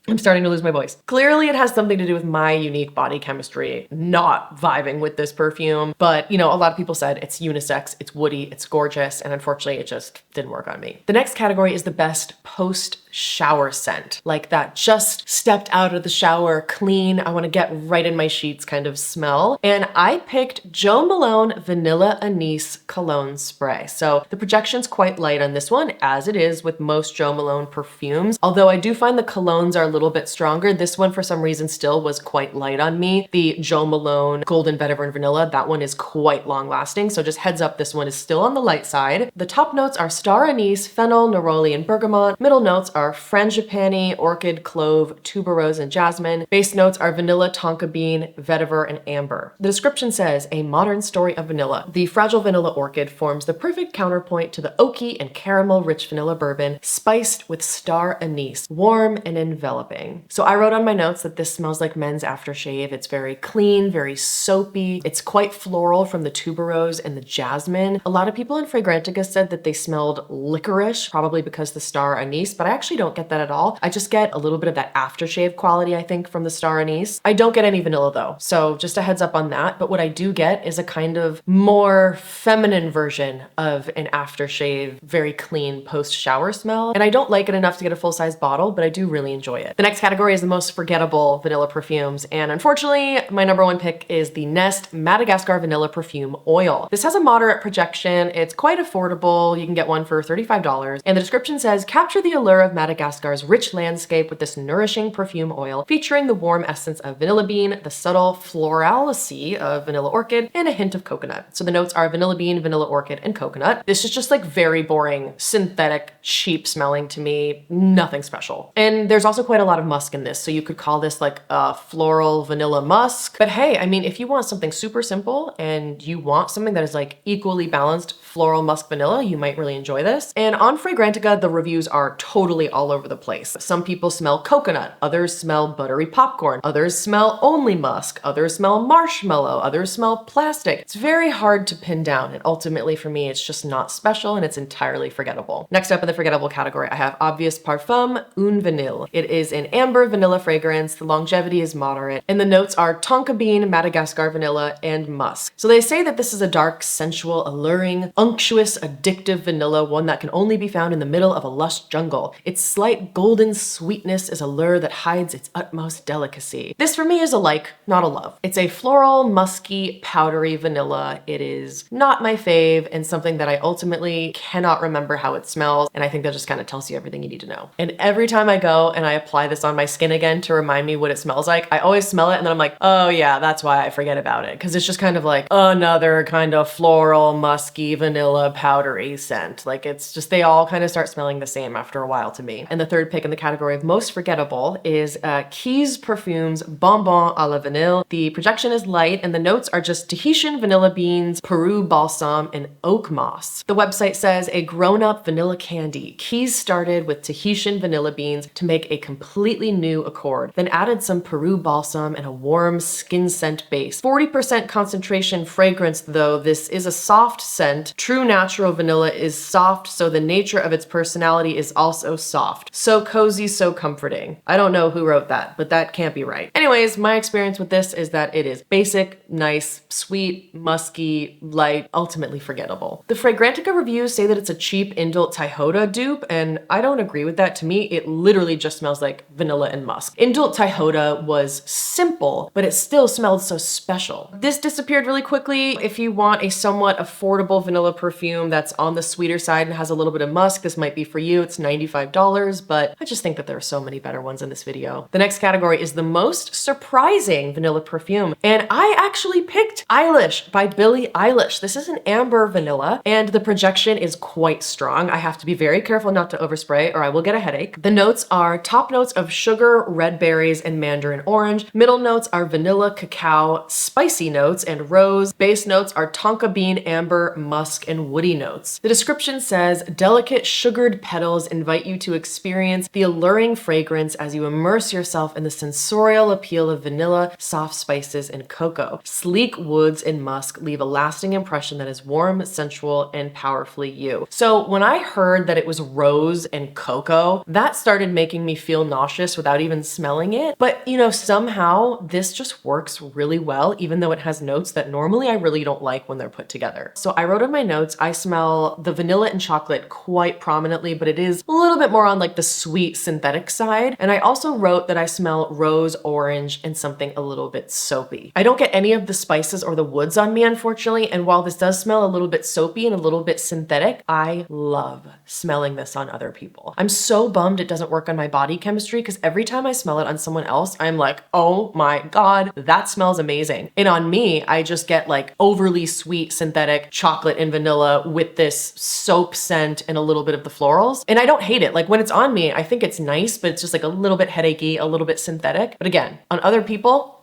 I'm starting to lose my voice. Clearly it has something to do with my unique body chemistry not vibing with this perfume. But you know, a lot of people said it's unisex, it's woody, it's gorgeous, and unfortunately it just didn't work on me. The next category is the best post shower scent, like that just stepped out of the shower clean, I want to get right in my sheets kind of smell. And I picked Jo Malone Vanilla Anise Cologne Spray. So the projection's quite light on this one, as it is with most Jo Malone perfumes. Although I do find the colognes are a little bit stronger. This one for some reason still was quite light on me. The Jo Malone Golden Vetiver and Vanilla, that one is quite long lasting. So just heads up, this one is still on the light side. The top notes are star anise, fennel, neroli, and bergamot. Middle notes are frangipani, orchid, clove, tuberose, and jasmine. Base notes are vanilla, tonka bean, vetiver, and amber. The description says, a modern story of vanilla. The fragile vanilla orchid forms the perfect counterpoint to the oaky and caramel-rich vanilla bourbon, spiced with star anise, warm and enveloping. So I wrote on my notes that this smells like men's aftershave. It's very clean, very soapy. It's quite floral from the tuberose and the jasmine. A lot of people in Fragrantica said that they smelled licorice, probably because the star anise, but I actually don't get that at all. I just get a little bit of that aftershave quality, I think, from the star anise. I don't get any vanilla though, so just a heads up on that. But what I do get is a kind of more feminine version of an aftershave, very clean post-shower smell. And I don't like it enough to get a full-size bottle, but I do really enjoy it. The next category is the most forgettable vanilla perfumes. And unfortunately, my number one pick is the Nest Madagascar Vanilla Perfume Oil. This has a moderate projection. It's quite affordable. You can get one for $35. And the description says, capture the allure of Madagascar's rich landscape with this nourishing perfume oil, featuring the warm essence of vanilla bean, the subtle floralacy of vanilla orchid, and a hint of coconut. So the notes are vanilla bean, vanilla orchid, and coconut. This is just like very boring, synthetic, cheap smelling to me. Nothing special. And there's also quite a lot of musk in this. So you could call this like a floral vanilla musk. But hey, I mean, if you want something super simple and you want something that is like equally balanced floral musk vanilla, you might really enjoy this. And on Fragrantica, the reviews are totally all over the place. Some people smell coconut, others smell buttery popcorn, others smell only musk, others smell marshmallow, others smell plastic. It's very hard to pin down, and ultimately for me, it's just not special and it's entirely forgettable. Next up in the forgettable category, I have Obvious Parfum Une Vanille. It is an amber vanilla fragrance. The longevity is moderate, and the notes are tonka bean, Madagascar vanilla, and musk. So they say that this is a dark, sensual, alluring, unctuous, addictive vanilla, one that can only be found in the middle of a lush jungle. Its slight golden sweetness is a lure that hides its utmost delicacy. This for me is a like, not a love. It's a floral, musky, powdery vanilla. It is not my fave and something that I ultimately cannot remember how it smells, and I think that just kind of tells you everything you need to know. And every time I go and I apply this on my skin again to remind me what it smells like, I always smell it and then I'm like, oh yeah, that's why I forget about it. Because it's just kind of like another kind of floral, musky, vanilla, powdery scent. Like it's just, they all kind of start smelling the same after a while to me. And the third pick in the category of most forgettable is Keys Perfumes Bonbon à la Vanille. The projection is light and the notes are just Tahitian vanilla beans, Peru balsam, and oak moss. The website says a grown-up vanilla candy. Keys started with Tahitian vanilla beans to make a completely new accord, then added some Peru balsam and a warm skin scent base. 40% concentration fragrance though, this is a soft scent. True natural vanilla is soft, so the nature of its personality is also soft. So cozy, so comforting. I don't know who wrote that, but that can't be right. Anyways, my experience with this is that it is basic, nice, sweet, musky, light, ultimately forgettable. The Fragrantica reviews say that it's a cheap Indult Tihota dupe, and I don't agree with that. To me, it literally just smells like vanilla and musk. Indult Tihota was simple, but it still smelled so special. This disappeared really quickly. If you want a somewhat affordable vanilla perfume that's on the sweeter side and has a little bit of musk, this might be for you. It's $95. $5, but I just think that there are so many better ones in this video. The next category is the most surprising vanilla perfume, and I actually picked Eilish by Billie Eilish. This is an amber vanilla, and the projection is quite strong. I have to be very careful not to overspray or I will get a headache. The notes are top notes of sugar, red berries, and mandarin orange. Middle notes are vanilla, cacao, spicy notes, and rose. Base notes are tonka bean, amber, musk, and woody notes. The description says, delicate sugared petals invite you to experience the alluring fragrance as you immerse yourself in the sensorial appeal of vanilla, soft spices, and cocoa. Sleek woods and musk leave a lasting impression that is warm, sensual, and powerfully you. So when I heard that it was rose and cocoa, that started making me feel nauseous without even smelling it. But you know, somehow this just works really well, even though it has notes that normally I really don't like when they're put together. So I wrote in my notes, I smell the vanilla and chocolate quite prominently, but it is a little bit more on like the sweet synthetic side. And I also wrote that I smell rose, orange, and something a little bit soapy. I don't get any of the spices or the woods on me, unfortunately. And while this does smell a little bit soapy and a little bit synthetic, I love smelling this on other people. I'm so bummed it doesn't work on my body chemistry because every time I smell it on someone else, I'm like, oh my God, that smells amazing. And on me, I just get like overly sweet synthetic chocolate and vanilla with this soap scent and a little bit of the florals. And I don't hate it. Like when it's on me, I think it's nice, but it's just like a little bit headachy, a little bit synthetic. But again, on other people,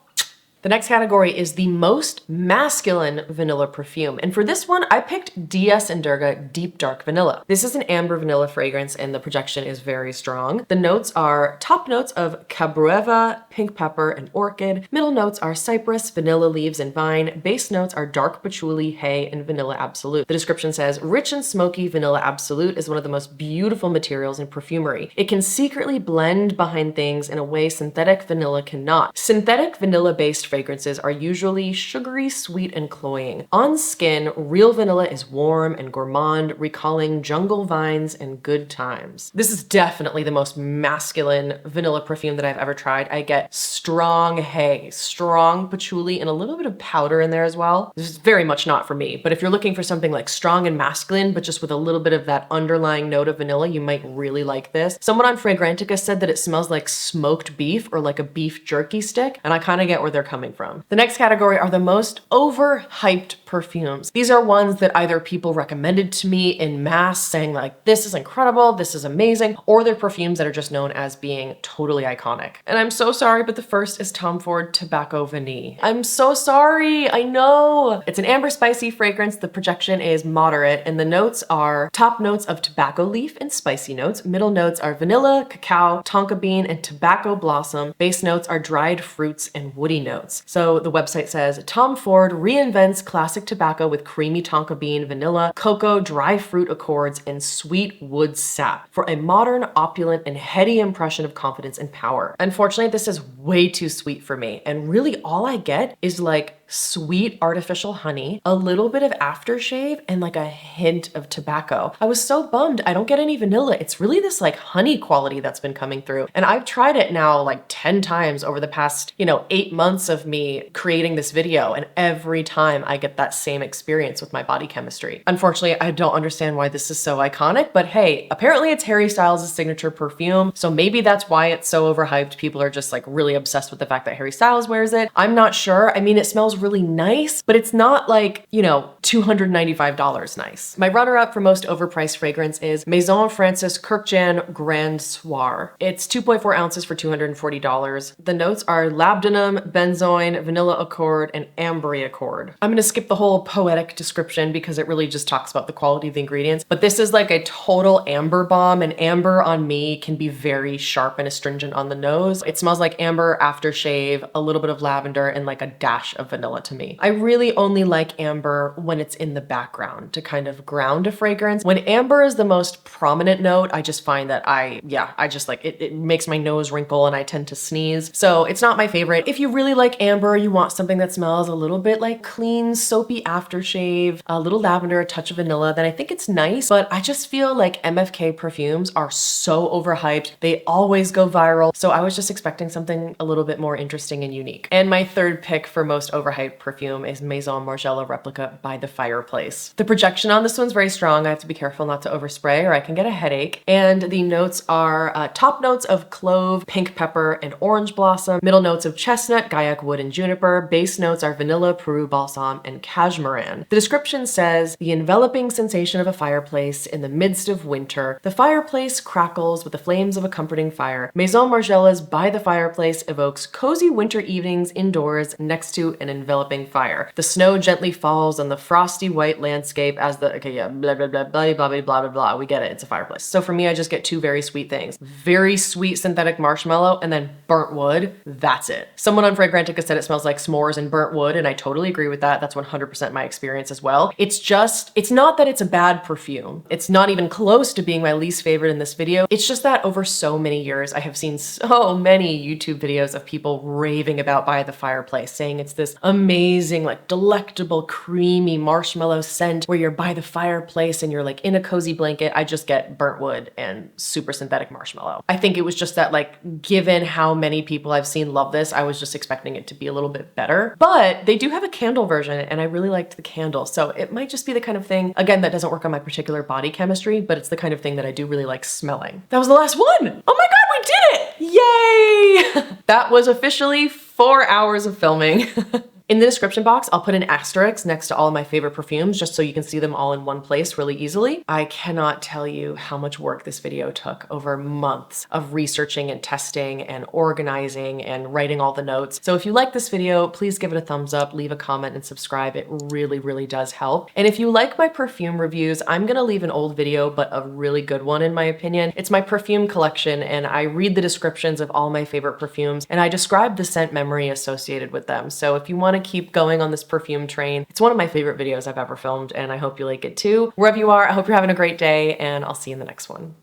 the next category is the most masculine vanilla perfume. And for this one, I picked DS and Durga Deep Dark Vanilla. This is an amber vanilla fragrance and the projection is very strong. The notes are top notes of Cabrueva, pink pepper, and orchid. Middle notes are cypress, vanilla leaves, and vine. Base notes are dark patchouli, hay, and vanilla absolute. The description says, rich and smoky vanilla absolute is one of the most beautiful materials in perfumery. It can secretly blend behind things in a way synthetic vanilla cannot. Synthetic vanilla-based fragrances are usually sugary, sweet, and cloying. On skin, real vanilla is warm and gourmand, recalling jungle vines and good times. This is definitely the most masculine vanilla perfume that I've ever tried. I get strong hay, strong patchouli, and a little bit of powder in there as well. This is very much not for me, but if you're looking for something like strong and masculine, but just with a little bit of that underlying note of vanilla, you might really like this. Someone on Fragrantica said that it smells like smoked beef or like a beef jerky stick, and I kind of get where they're coming from. The next category are the most overhyped perfumes. These are ones that either people recommended to me in mass saying like, this is incredible, this is amazing, or they're perfumes that are just known as being totally iconic. And I'm so sorry, but the first is Tom Ford Tobacco Vanille. I'm so sorry, I know. It's an amber spicy fragrance. The projection is moderate and the notes are top notes of tobacco leaf and spicy notes. Middle notes are vanilla, cacao, tonka bean, and tobacco blossom. Base notes are dried fruits and woody notes. So the website says, Tom Ford reinvents classic tobacco with creamy tonka bean, vanilla, cocoa, dry fruit accords, and sweet wood sap for a modern, opulent, and heady impression of confidence and power. Unfortunately, this is way too sweet for me. And really all I get is like sweet artificial honey, a little bit of aftershave, and like a hint of tobacco. I was so bummed I don't get any vanilla. It's really this like honey quality that's been coming through. And I've tried it now like 10 times over the past, 8 months of me creating this video. And every time I get that same experience with my body chemistry. Unfortunately, I don't understand why this is so iconic, but hey, apparently it's Harry Styles' signature perfume. So maybe that's why it's so overhyped. People are just like really obsessed with the fact that Harry Styles wears it. I'm not sure. I mean, it smells really nice, but it's not like, $295 nice. My runner-up for most overpriced fragrance is Maison Francis Kurkdjian Grand Soir. It's 2.4 ounces for $240. The notes are labdanum, benzoin, vanilla accord, and ambery accord. I'm gonna skip the whole poetic description because it really just talks about the quality of the ingredients, but this is like a total amber bomb, and amber on me can be very sharp and astringent on the nose. It smells like amber aftershave, a little bit of lavender, and like a dash of vanilla to me. I really only like amber when it's in the background to kind of ground a fragrance. When amber is the most prominent note, I just find that I just like it makes my nose wrinkle and I tend to sneeze. So it's not my favorite. If you really like like amber, you want something that smells a little bit like clean, soapy aftershave, a little lavender, a touch of vanilla, then I think it's nice. But I just feel like MFK perfumes are so overhyped. They always go viral. So I was just expecting something a little bit more interesting and unique. And my third pick for most overhyped perfume is Maison Margiela Replica by the Fireplace. The projection on this one's very strong. I have to be careful not to overspray or I can get a headache. And the notes are top notes of clove, pink pepper, and orange blossom. Middle notes of chestnut, gaiac wood, and juniper. Base notes are vanilla, Peru balsam, and cashmeran. The description says, the enveloping sensation of a fireplace in the midst of winter. The fireplace crackles with the flames of a comforting fire. Maison Margiela's By the Fireplace evokes cozy winter evenings indoors next to an enveloping fire. The snow gently falls on the frosty white landscape as the, okay, yeah, blah, blah, blah, blah, blah, blah, blah, blah. We get it. It's a fireplace. So for me, I just get two very sweet things. Very sweet synthetic marshmallow and then burnt wood. That's it. Someone on Fragrantica said it smells like s'mores and burnt wood, and I totally agree with that. That's 100% my experience as well. It's not that it's a bad perfume. It's not even close to being my least favorite in this video. It's just that over so many years, I have seen so many YouTube videos of people raving about By the Fireplace, saying it's this amazing, like delectable, creamy marshmallow scent where you're by the fireplace and you're like in a cozy blanket. I just get burnt wood and super synthetic marshmallow. I think it was just that, like, given how many people I've seen love this, I was just expecting it to be a little bit better. But they do have a candle version and I really liked the candle. So it might just be the kind of thing, again, that doesn't work on my particular body chemistry, but it's the kind of thing that I do really like smelling. That was the last one. Oh my God, we did it. Yay. That was officially 4 hours of filming. In the description box, I'll put an asterisk next to all of my favorite perfumes just so you can see them all in one place really easily. I cannot tell you how much work this video took over months of researching and testing and organizing and writing all the notes. So if you like this video, please give it a thumbs up, leave a comment, and subscribe. It really, really does help. And if you like my perfume reviews, I'm gonna leave an old video, but a really good one in my opinion. It's my perfume collection and I read the descriptions of all my favorite perfumes and I describe the scent memory associated with them. So if you want to keep going on this perfume train, it's one of my favorite videos I've ever filmed and I hope you like it too. Wherever you are, I hope you're having a great day and I'll see you in the next one.